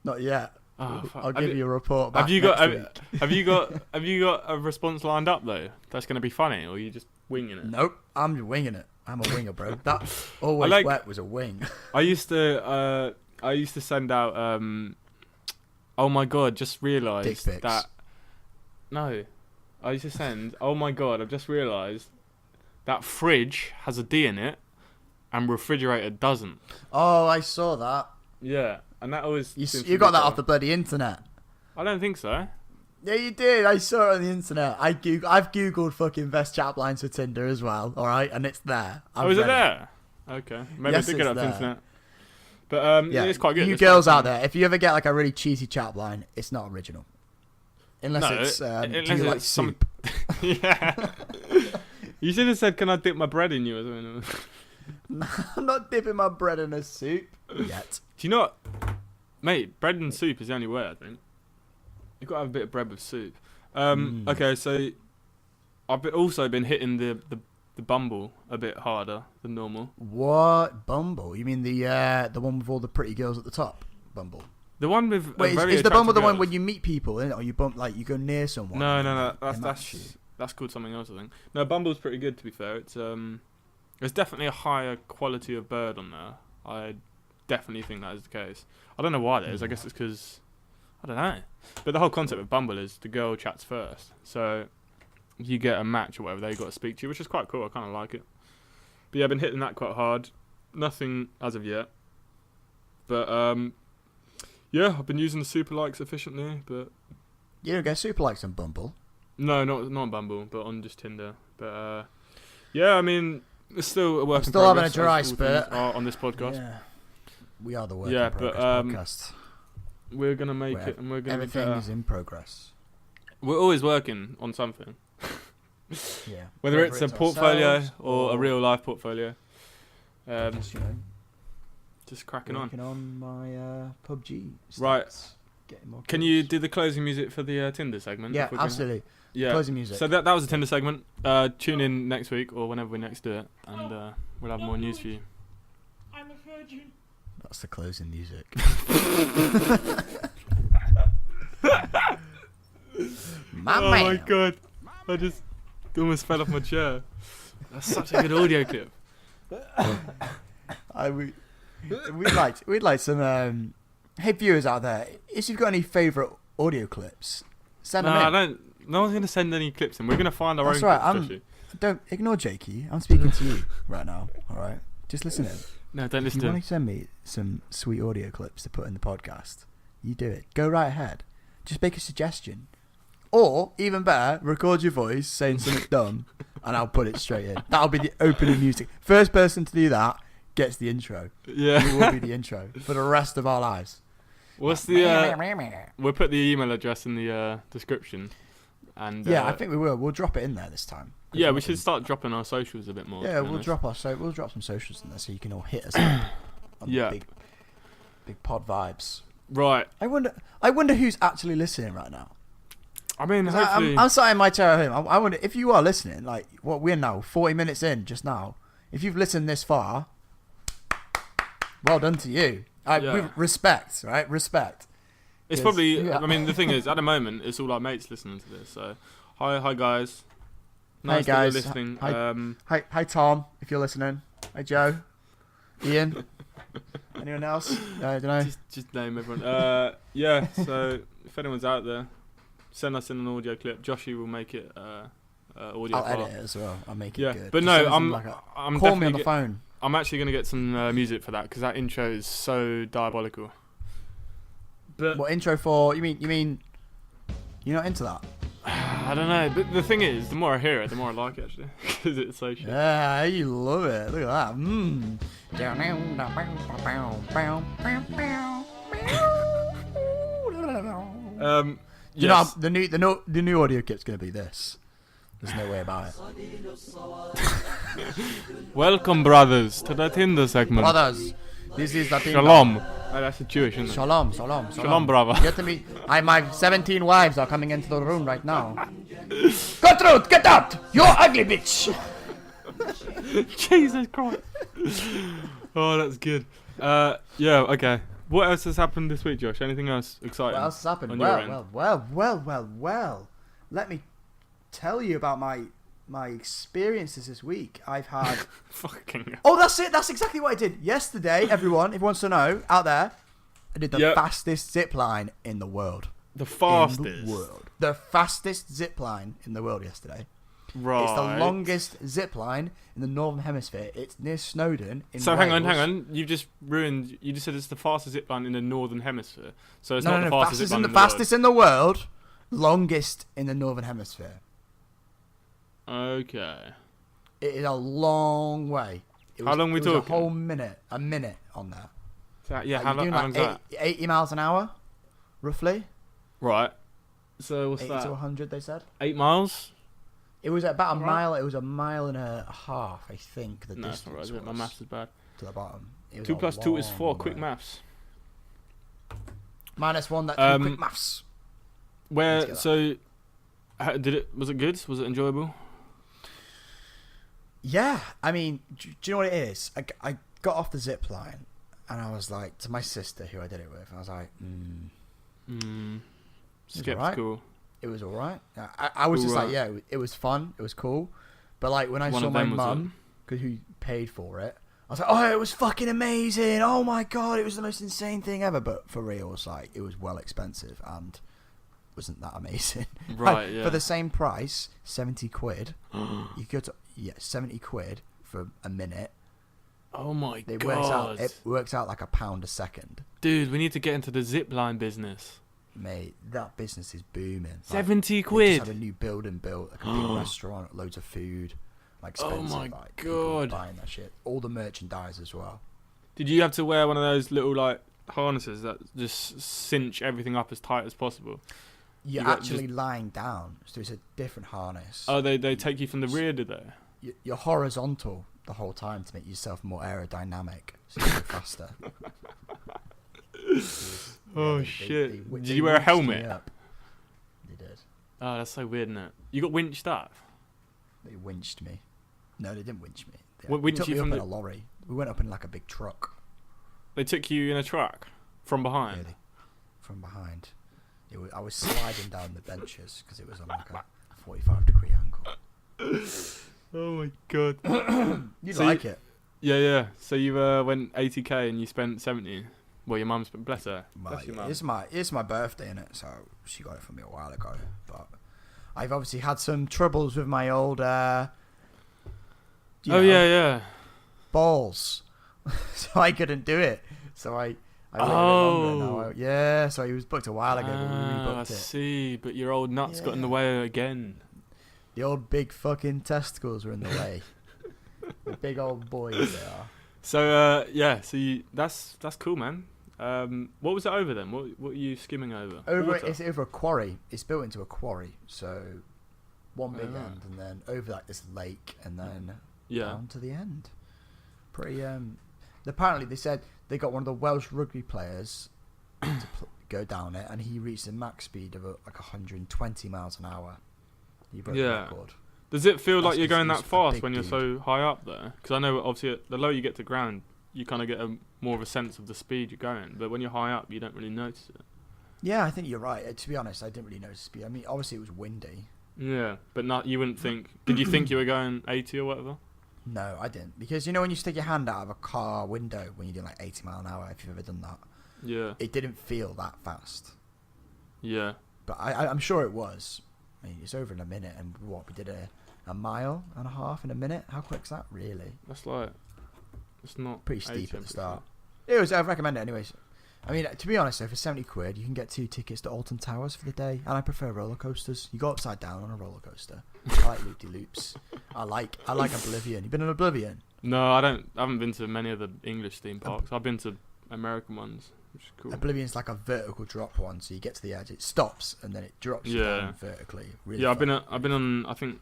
Not yet. Oh, fuck. I'll give you a report back Have you got a response lined up though? That's gonna be funny, or are you just winging it? Nope, I'm winging it. I'm a winger, bro. That always wet was a wing. I used to send out. Oh my god! Just realised that. No, I used to send. Oh my god! I've just realised that fridge has a D in it, and refrigerator doesn't. Oh, I saw that. Yeah, and that always. You got that off the bloody internet. I don't think so. Yeah, you did. I saw it on the internet. I've googled fucking best chat lines for Tinder as well. All right, and it's there. Is it there? Okay, maybe I did get it off the internet. But yeah, it's quite good. You girls out there, if you ever get like a really cheesy chat line, it's not original. Unless do you like soup? Yeah. You should have said, "Can I dip my bread in you?" Or something. No, I'm not dipping my bread in a soup yet. Do you know what? Mate, bread and soup is the only way, I think. You've got to have a bit of bread with soup. Okay, so I've also been hitting the Bumble a bit harder than normal. What Bumble? You mean the one with all the pretty girls at the top? Bumble. The one with is the Bumble the one when you meet people, isn't it? Or you bump you go near someone? No. That's called something else, I think. No, Bumble's pretty good to be fair. It's there's definitely a higher quality of bird on there. I definitely think that is the case. I don't know why that is. I guess it's because I don't know. But the whole concept of Bumble is the girl chats first. So you get a match or whatever, they've got to speak to you, which is quite cool. I kind of like it. But yeah, I've been hitting that quite hard. Nothing as of yet. But yeah, I've been using the super likes efficiently. But you don't get super likes on Bumble? No, not on Bumble, but on just Tinder. But yeah, I mean, it's still a work in progress. Still having a dry spurt on this podcast. Yeah. We are the work in progress podcast. We're gonna make it, and we're gonna. Everything is in progress. We're always working on something. Yeah. Whether it's a portfolio or a real life portfolio. Just cracking on. Working on my PUBG. Right. Can you do the closing music for the Tinder segment? Yeah, absolutely. Yeah. Closing music. So that was a Tinder segment. Tune in next week or whenever we next do it, and we'll have more news for you. I'm a virgin. That's the closing music. My god. I just almost fell off my chair. That's such a good audio clip. We'd like some hey viewers out there, if you've got any favourite audio clips, send them in. No one's gonna send any clips in. We're gonna find our own clips. Don't ignore Jakey. I'm speaking to you right now, alright? Just listen in. No, don't listen If you want to send me some sweet audio clips to put in the podcast, you do it. Go right ahead. Just make a suggestion Or, even better, record your voice saying something dumb and I'll put it straight in. That'll be the opening music. First person to do that gets the intro. Yeah. You will be the intro for the rest of our lives. What's the... we'll put the email address in the description. And yeah, I think we will. We'll drop it in there this time. Yeah, we should start dropping our socials a bit more. Yeah, we'll drop some socials in there so you can all hit us up on big pod vibes. Right. I wonder who's actually listening right now. I mean, hopefully... I'm sat in my chair at home. I wonder if you are listening. Like, what we're now 40 minutes in just now. If you've listened this far, well done to you. With respect, right? Respect. It's probably. Yeah. I mean, the thing is, at the moment, it's all our mates listening to this. So, hi guys. Nice hey guys. That you're listening. Hi Tom, if you're listening. Hi Joe. Ian. Anyone else? I don't know. Just name everyone. Yeah. So, if anyone's out there, send us in an audio clip. Joshy will make it audio. I'll edit it as well. I'll make it good. But no, I'm call me on the phone. I'm actually gonna get some music for that because that intro is so diabolical. But what intro for? You mean you're not into that? I don't know. But the thing is, the more I hear it, the more I like it actually because it's so shit. Yeah, you love it. Look at that. You know, the new audio kit's gonna be this. There's no way about it. Welcome, brothers, to the Tinder segment. Brothers, this is the Tinder. Shalom. Oh, that's a Jewish, isn't it? Shalom. Shalom, brother. Get to me. My 17 wives are coming into the room right now. Gertrude, get out! You're ugly bitch! Jesus Christ. Oh, that's good. Yeah, okay. What else has happened this week, Josh? Anything else exciting? What else has happened? Well. Let me tell you about my experiences this week. I've had fucking. Oh, that's it. That's exactly what I did yesterday. Everyone, if you wants to know, out there, I did the fastest zip line in the world. The fastest. The fastest zip line in the world yesterday. Right. It's the longest zip line in the Northern Hemisphere. It's near Snowdon in So Wales. hang on. You've just ruined. You just said it's the fastest zip line in the Northern Hemisphere. So it's No, not the fastest zip line in the fastest in the world. Longest in the Northern Hemisphere. Okay. It is a long way. How long we talking? A whole minute. A minute on there. So, yeah, how long's that? 80 miles an hour, roughly. Right. So what's 80 that? to 100, they said. 8 miles? It was about a mile. It was a mile and a half, I think. The distance that's not right. My maths is bad. To the bottom. 2 plus 2 is 4. Quick maths. -1. That's quick maths. Where? So, was it good? Was it enjoyable? Yeah, I mean, do you know what it is? I got off the zip line, and I was like, to my sister, who I did it with, I was like, skeptical. It was alright. I was just like, yeah, it was fun, it was cool. But like, when I saw my mum, who paid for it, I was like, oh, it was fucking amazing. Oh my God, it was the most insane thing ever. But for real, it's like, it was well expensive and wasn't that amazing. Right, yeah. For the same price, 70 quid, you go to... Yeah, 70 quid for a minute. Oh my God. It works out like £1 a second. Dude, we need to get into the zipline business. Mate, that business is booming. 70 quid. They just had a new building built, like a big restaurant, loads of food, like expensive. Oh my like, God. Buying that shit. All the merchandise as well. Did you have to wear one of those little like harnesses that just cinch everything up as tight as possible? You're actually lying down, so it's a different harness. Oh, they take you from the rear, do they? You're horizontal the whole time to make yourself more aerodynamic, so you go faster. Oh shit! Did you wear a helmet? They did. Oh, that's so weird, isn't it? You got winched up. They winched me. No, they didn't winch me. They took me up in a lorry. We went up in like a big truck. They took you in a truck from behind. Really? From behind. I was sliding down the benches because it was on like a 45-degree angle. Oh my God! You'd like it. Yeah. So you went 80k and you spent 70. Well, your mum spent. Bless her. Bless your mum. It's my birthday, innit? So she got it for me a while ago. But I've obviously had some troubles with my old. Yeah. Balls. So I couldn't do it. So I I waited a bit longer now. Yeah, so he was booked a while ago, but we rebooked I it. see, but your old nuts got in the way again. The old big fucking testicles were in the way. The big old boys they are. So that's cool, man. What was it over then? What are you skimming over? It's over a quarry. It's built into a quarry, so one big end, and then over like this lake, and then down to the end. Pretty. Apparently, they said they got one of the Welsh rugby players to go down it, and he reached a max speed of like 120 miles an hour. He broke the record. Does it feel like you're going that fast when you're so high up there? Because I know obviously the lower you get to ground, you kind of get more of a sense of the speed you're going. But when you're high up, you don't really notice it. Yeah, I think you're right. To be honest, I didn't really notice the speed. I mean, obviously it was windy. Yeah, but you wouldn't think. Did you think you were going 80 or whatever? No, I didn't. Because you know when you stick your hand out of a car window when you're doing like 80 mile an hour, if you've ever done that. Yeah. It didn't feel that fast. Yeah. But I'm sure it was. I mean, it's over in a minute, and we did a mile and a half in a minute. How quick's that, really? That's like, it's not pretty steep at the start. It was. I recommend it anyways. I mean, to be honest, though, for £70, you can get 2 tickets to Alton Towers for the day, and I prefer roller coasters. You go upside down on a roller coaster. I like loop de loops. I like Oblivion. You been in Oblivion? No, I haven't been to many of the English theme parks. I've been to American ones, which is cool. Oblivion's like a vertical drop one, so you get to the edge, it stops, and then it drops down vertically. Really I've been on. I think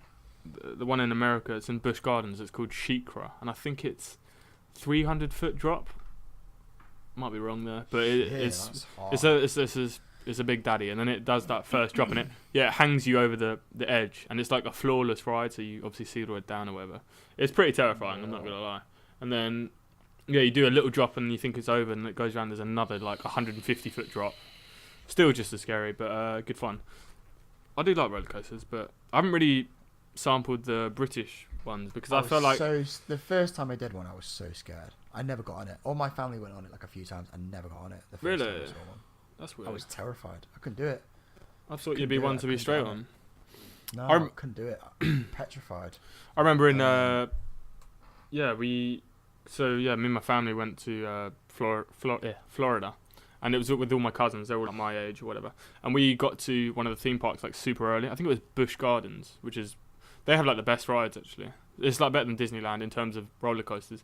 the one in America. It's in Busch Gardens. It's called SheiKra, and I think it's 300-foot drop. Might be wrong there, but it's a big daddy, and then it does that first drop, and it hangs you over the edge, and it's like a flawless ride, so you obviously see the way down or whatever. It's pretty terrifying. I'm not gonna lie. And then you do a little drop, and you think it's over, and it goes around. There's another like 150-foot drop. Still just as scary, but good fun. I do like roller coasters, but I haven't really sampled the British ones because I felt like the first time I did one, I was so scared. I never got on it. All my family went on it like a few times. I never got on it. The first time I saw one. That's weird. I was terrified. I couldn't do it. I thought you'd be one to be straight on. No, I couldn't do it. I'm petrified. I remember in me and my family went to Florida, and it was with all my cousins. They were all like my age or whatever, and we got to one of the theme parks like super early. I think it was Busch Gardens, they have like the best rides actually. It's like better than Disneyland in terms of roller coasters.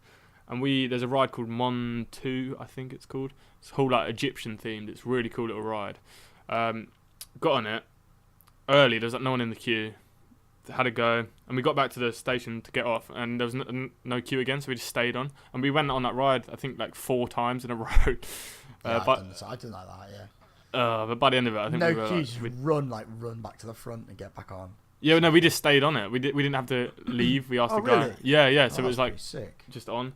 And there's a ride called Mon 2, I think it's called. It's whole like Egyptian themed. It's a really cool little ride. Got on it early. There's like no one in the queue. Had a go, and we got back to the station to get off, and there was no queue again, so we just stayed on. And we went on that ride, I think like 4 times in a row. I didn't like that. Yeah. But by the end of it, I think we were queues. Just run back to the front and get back on. Yeah, no, we just stayed on it. We didn't have to leave. We asked the guy. Really? Yeah. So it was like sick. Just on.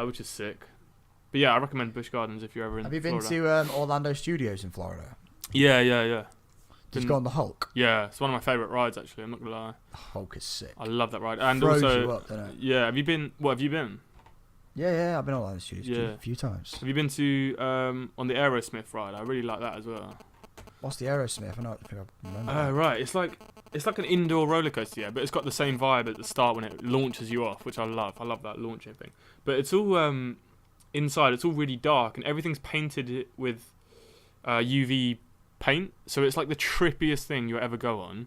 Which is sick. But yeah, I recommend Busch Gardens if you're ever in Florida. Have you been to Orlando Studios in Florida? Yeah. Did you go on the Hulk? Yeah, it's one of my favourite rides actually, I'm not going to lie. The Hulk is sick. I love that ride. And Throws also, you up, doesn't it? Yeah, have you been? Yeah, I've been on Orlando Studios a few times. Have you been to on the Aerosmith ride? I really like that as well. What's the Aerosmith? I don't think I remember. Oh, right. It's like an indoor roller coaster, yeah, but it's got the same vibe at the start when it launches you off, which I love. I love that launching thing. But it's all inside. It's all really dark, and everything's painted with UV paint. So it's like the trippiest thing you'll ever go on.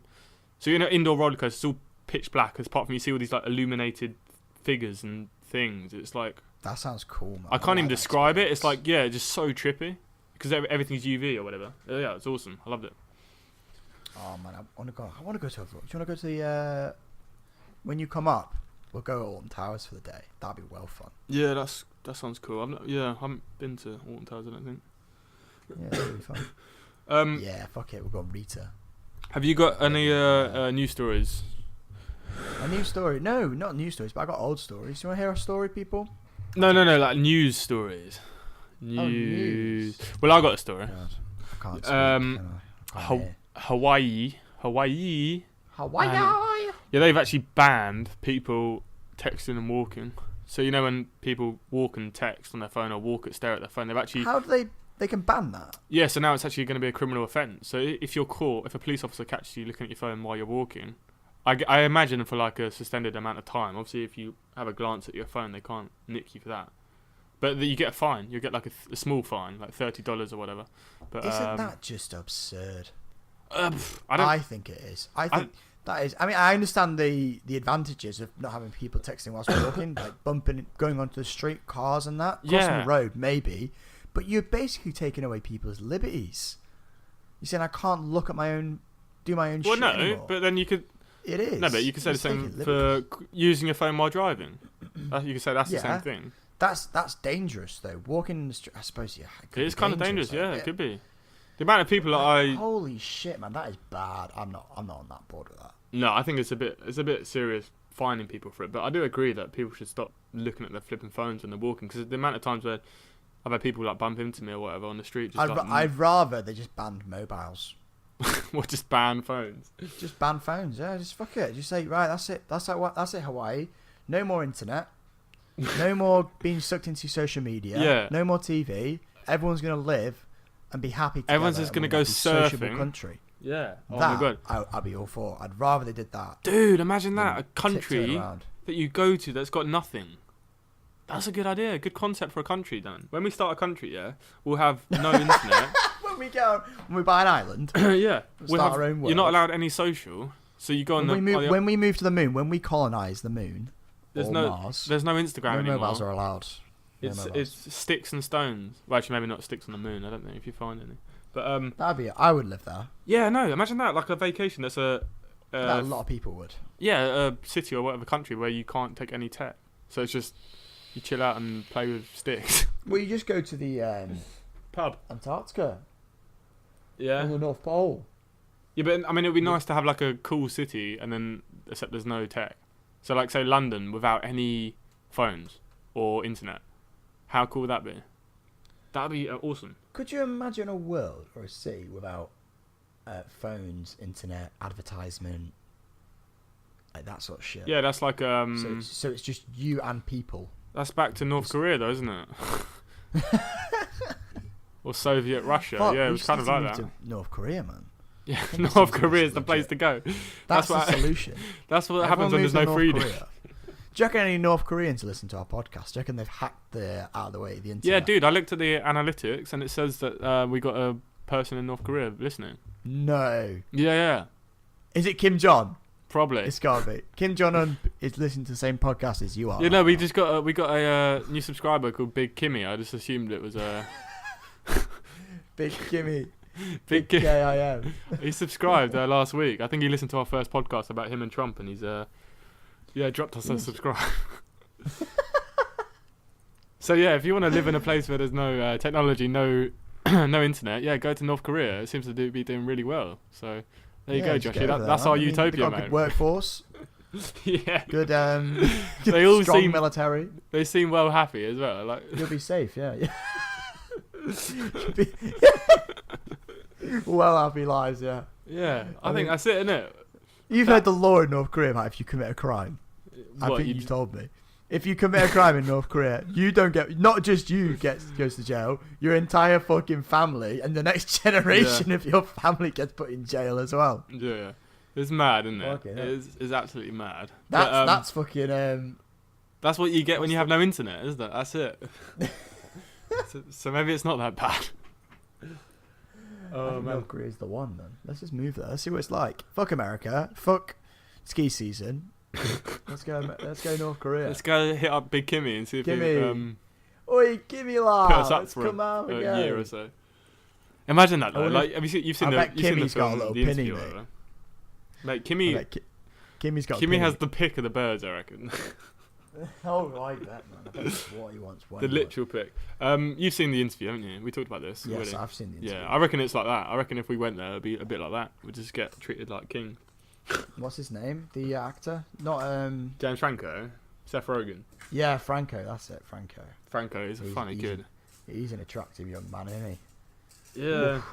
So indoor roller coaster, it's all pitch black, apart from you see all these like illuminated figures and things. It's like that sounds cool, man. I can't even describe it. It's like just so trippy. Because everything's UV or whatever. Yeah, it's awesome. I loved it. Oh man, I want to go. Do you want to go to the? When you come up, we'll go to Alton Towers for the day. That'd be well fun. Yeah, that sounds cool. I haven't been to Alton Towers, I don't think. Yeah, that'd be fun. Yeah, fuck it. We'll go on Rita. Have you got any news stories? A news story? No, not news stories. But I got old stories. Do you want to hear a story, people? No. Like news stories. News. Well, I got a story. God, I can't speak. Hawaii. Yeah, they've actually banned people texting and walking. So when people walk and text on their phone or stare at their phone, they've actually. How do they can ban that? Yeah, so now it's actually going to be a criminal offence. So if you're caught, if a police officer catches you looking at your phone while you're walking, I imagine for like a suspended amount of time. Obviously, if you have a glance at your phone, they can't nick you for that. But you get a fine. You get like a small fine, like $30 or whatever. But isn't that just absurd? I think it is. I think that is. I mean, I understand the advantages of not having people texting whilst we're walking, like bumping, going onto the street, cars and that. Crossing the road, maybe. But you're basically taking away people's liberties. You're saying I can't look at do my own shit anymore. No, but then you could... It is. No, but you could say the same for using your phone while driving. You could say that's the same thing. That's dangerous, though. Walking in the street, I suppose, yeah. It is kind of dangerous, yeah, it could be. The amount of people Holy shit, man, that is bad. I'm not on that board with that. No, I think it's a bit serious fining people for it, but I do agree that people should stop looking at their flipping phones when they're walking, because the amount of times where I've had people like bump into me or whatever on the street. I'd rather they just banned mobiles. Or just ban phones. Just ban phones, yeah. Just fuck it. Just say, right, that's it. That's it, Hawaii. No more internet. No more being sucked into social media. Yeah. No more TV. Everyone's gonna live and be happy together. Everyone's just gonna go surfing. Country. Yeah. Oh my god. I'd be all for. I'd rather they did that. Dude, imagine that. A country that you go to that's got nothing. That's a good idea. A good concept for a country, Dan. When we start a country, yeah, we'll have no internet. When we buy an island, yeah, we'll start our own world. You're not allowed any social, so you go on when we move to the moon, when we colonize the moon, Mars, there's no Instagram anymore. Mobiles are allowed. It's sticks and stones. Well, actually, maybe not sticks on the moon. I don't know if you find any, but I would live there. Yeah, no, imagine that, like a vacation. That's a lot of people would. Yeah, a city or whatever country where you can't take any tech, so it's just you chill out and play with sticks. Well, you just go to the pub, Antarctica. Yeah. On the North Pole. Yeah, but I mean, it would be nice to have like a cool city, and then except there's no tech. So, like, say London without any phones or internet. How cool would that be? That'd be awesome. Could you imagine a world or a city without phones, internet, advertisement, like that sort of shit? Yeah, that's like So it's just you and people. That's back to North Korea, though, isn't it? Or Soviet Russia. Yeah, it was kind of like that. To North Korea, man. Yeah, North Korea is the place to go. That's the solution. That's what happens when there's no freedom. Do you reckon any North Koreans listen to our podcast? Do you reckon they've hacked out of the way the internet? Yeah, dude, I looked at the analytics and it says that we got a person in North Korea listening. No. Yeah. Is it Kim Jong? Probably. It's gotta be. Kim Jong-un is listening to the same podcast as you are. Yeah, no, we got a new subscriber called Big Kimmy. I just assumed it was Big Kimmy. Big K-I-M. He subscribed last week. I think he listened to our first podcast about him and Trump, and he's dropped us a subscribe. So yeah, if you want to live in a place where there's no technology, no internet, yeah, go to North Korea. It seems to be doing really well. So there you go, Joshy. That's our utopia, mate. Good workforce. Yeah. Good. They all strong seem military. They seem well happy as well. Like you'll be safe. Yeah. Well, happy lives. Yeah. Yeah, I think that's it, innit? You've heard the law in North Korea, mate. If you commit a crime, I think you've told me. If you commit a crime in North Korea, you don't get. Not just you goes to jail. Your entire fucking family and the next generation of your family gets put in jail as well. Yeah, it's mad, isn't it? Okay, yeah. It's absolutely mad. That's fucking. That's what you get when you have no internet, isn't it? That's it. so maybe it's not that bad. Oh man, North Korea's the one, man. Let's just move there. Let's see what it's like. Fuck America. Fuck ski season. Let's go North Korea. Let's go hit up Big Kimmy and see if he Oi, Kimmy lad. Put us up Let's for come out a again. year or so. Imagine that though. Like, have you've seen the Kimmy's film, got a little the pinny, interview, mate. Like Kimmy, Kimmy has the pick of the birds, I reckon. Oh, I bet, man. I bet that's what he wants. The literal pick. You've seen the interview, haven't you? We talked about this. Yes, already. I've seen the interview. Yeah, I reckon it's like that. I reckon if we went there, it'd be a bit like that. We'd just get treated like king. What's his name? The actor? Not James Franco, Seth Rogen. Yeah, Franco. That's it, Franco. Franco is a funny kid. He's an attractive young man, isn't he? Yeah. Oof.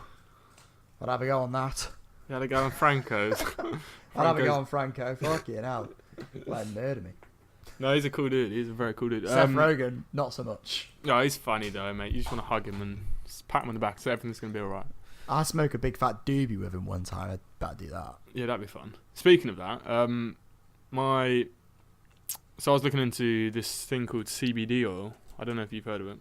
I'd have a go on that. You had to go on Franco's. I'd have a go on Franco. Fucking hell. Like, murder me. No, he's a cool dude. He's a very cool dude. Seth Rogen, not so much. No, he's funny though, mate. You just want to hug him and just pat him on the back so everything's going to be alright. I'll smoke a big fat doobie with him one time. I'd better do that. Yeah, that'd be fun. Speaking of that, so I was looking into this thing called CBD oil, I don't know if you've heard of it.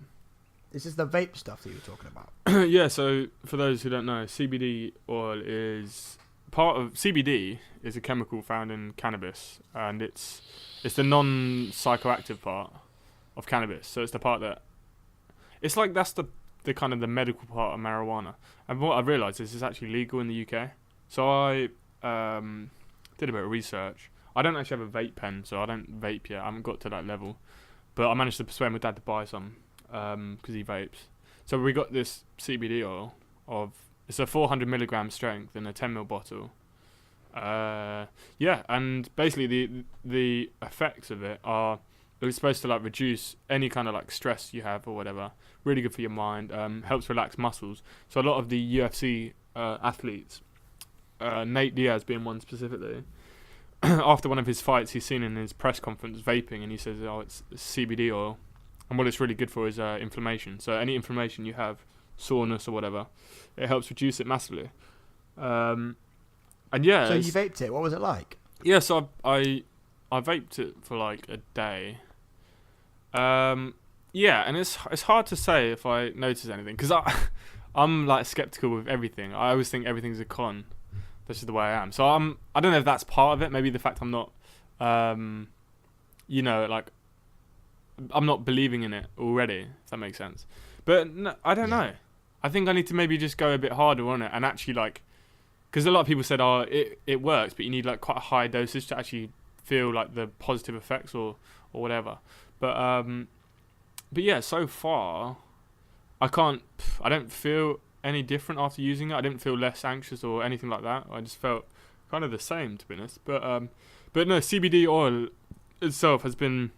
This is the vape stuff that you were talking about. Yeah, so for those who don't know, CBD oil is part of... CBD is a chemical found in cannabis, and it's the non-psychoactive part of cannabis. So it's the part that... It's like that's the kind of the medical part of marijuana. And what I've realised is it's actually legal in the UK. So I did a bit of research. I don't actually have a vape pen, so I don't vape yet. I haven't got to that level. But I managed to persuade my dad to buy some because he vapes. So we got this CBD oil it's a 400 milligram strength in a 10 ml bottle. Yeah, and basically the effects of it are it's supposed to like reduce any kind of like stress you have or whatever. Really good for your mind. Helps relax muscles. So a lot of the UFC athletes, Nate Diaz being one specifically, after one of his fights, he's seen in his press conference vaping, and he says, "Oh, it's CBD oil." And what it's really good for is inflammation. So any inflammation you have, soreness or whatever, it helps reduce it massively. And yeah. So you vaped it. What was it like? Yeah, so I vaped it for like a day. Yeah, and it's hard to say if I notice anything because I'm like skeptical with everything. I always think everything's a con. That's just the way I am. So I don't know if that's part of it. Maybe the fact I'm not, like. I'm not believing in it already, if that makes sense. But no, I don't know. I think I need to maybe just go a bit harder on it and actually like... Because a lot of people said, it works, but you need like quite a high dosage to actually feel like the positive effects or whatever. But yeah, so far, I don't feel any different after using it. I didn't feel less anxious or anything like that. I just felt kind of the same, to be honest. But no, CBD oil itself has been...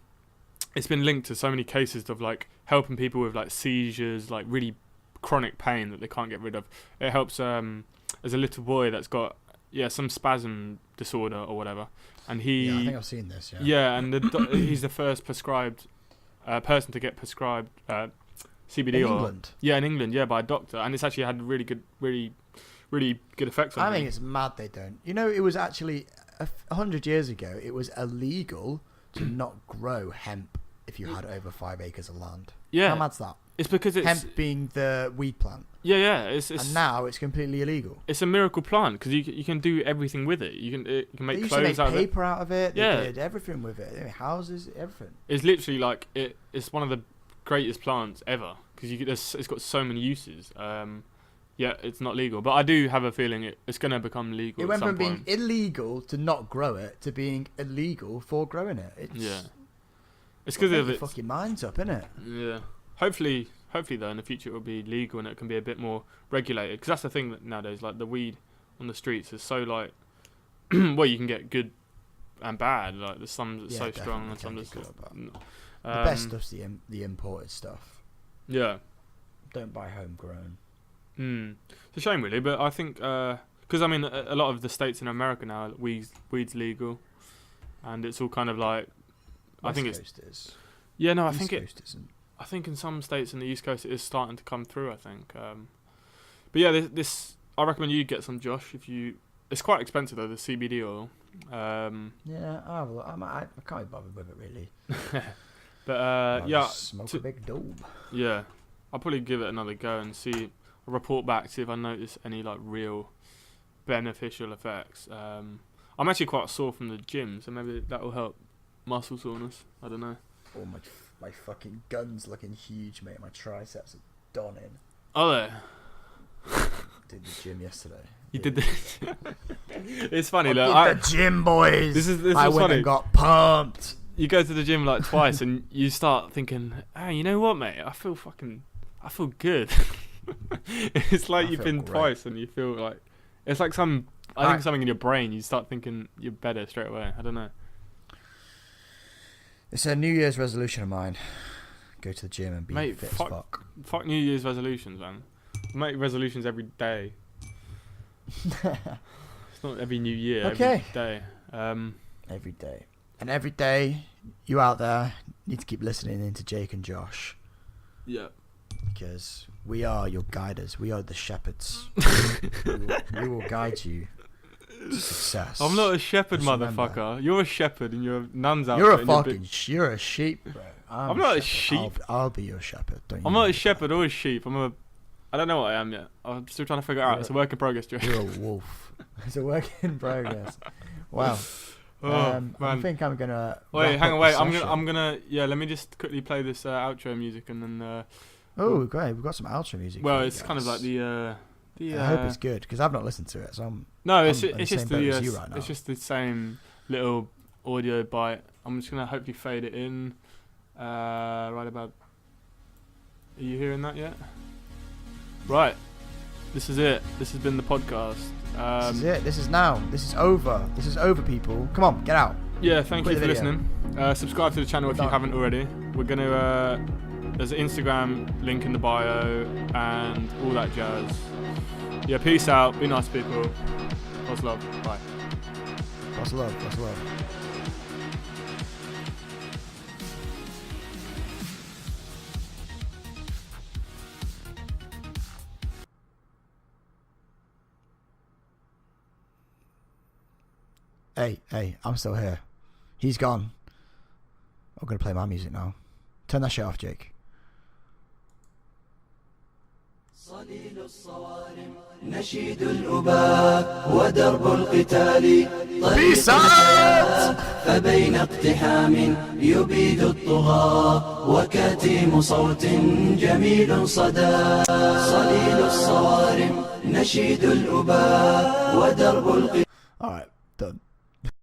It's been linked to so many cases of like helping people with like seizures, like really chronic pain that they can't get rid of. It helps. There's a little boy that's got some spasm disorder or whatever, and he. Yeah, I think I've seen this. Yeah. Yeah, and he's the first prescribed person to get prescribed CBD oil. In England. Yeah, in England, yeah, by a doctor, and it's actually had really good effects on him. I think it's mad they don't. You know, it was actually 100 years ago. It was illegal to not grow hemp if you had over 5 acres of land. Yeah. How mad's that? It's because it's... Hemp being the weed plant. Yeah. And now it's completely illegal. It's a miracle plant because you can do everything with it. You can make clothes out of it. They used to make paper out of it. Yeah. They did everything with it. They made houses, everything. It's literally like... It's one of the greatest plants ever because it's got so many uses. Yeah, it's not legal. But I do have a feeling it's going to become legal. It went from being illegal to not grow it to being illegal for growing it. It's because of it. Fucking minds up, innit? Yeah. Hopefully though in the future it will be legal and it can be a bit more regulated. Because that's the thing that nowadays, like the weed on the streets is so like, well, you can get good and bad. Like there's some that's so strong and some that's good. The best stuff's the imported stuff. Yeah. Don't buy homegrown. It's a shame really, but I think because I mean a lot of the states in America now weed's legal, and it's all kind of like I think it's is. Yeah, no, I East think Coast isn't. I think in some states in the East Coast it is starting to come through. I think, but yeah, this I recommend you get some, Josh. It's quite expensive though, the CBD oil. Yeah, I can't be bothered with it really. But smoke a big dope. Yeah, I'll probably give it another go and report back, see if I notice any like real beneficial effects. I'm actually quite sore from the gym, so maybe that will help muscle soreness. I don't know. Oh, my fucking gun's looking huge, mate. My triceps are donning. Are they? Did the gym yesterday. You did this. It's funny, look. The gym, boys. This I went funny. and got pumped. You go to the gym like twice, and you start thinking, "Hey, you know what, mate? I feel good." It's like you've been twice, and you feel like it's like I think something in your brain. You start thinking you're better straight away. I don't know. It's a New Year's resolution of mine. Go to the gym and be fit as fuck. Fuck New Year's resolutions, man. I make resolutions every day. It's not every New Year. Okay. Every day. Every day. And every day, you out there need to keep listening into Jake and Josh. Yeah. Because we are your guiders. We are the shepherds. we will guide you to success. I'm not a shepherd, motherfucker. You're a shepherd and your nun's out. You're a sheep, bro. I'm not a sheep. I'll be your shepherd. Don't you? I'm not a shepherd or a sheep. I don't know what I am yet. I'm still trying to figure it out. It's a work in progress, Joe. You're a wolf. It's a work in progress. Wow. I think I'm gonna. Wait, hang on, wait. I'm gonna. Yeah, let me just quickly play this outro music and then. Oh, great! We've got some outro music. Well, it's kind of like the. I hope it's good because I've not listened to it, so I'm. No, it's just it's just the same little audio bite. I'm just gonna hopefully fade it in. Right about. Are you hearing that yet? Right. This is it. This has been the podcast. This is it. This is now. This is over. This is over, people. Come on, get out. Yeah, thank you for listening. Subscribe to the channel if you haven't already. We're gonna. There's an Instagram link in the bio and all that jazz. Yeah, peace out. Be nice, people. Lots of love. Bye. Lots of love. Lots of love. Hey, I'm still here. He's gone. I'm going to play my music now. Turn that shit off, Jake. صليل الصوارم نشيد الأباء ودرب القتال طريق الحياة فبين اقتحام يبيد الطغاة وكاتم صوت جميل صدى صليل الصوارم نشيد الأباء ودرب القتال. Alright, done.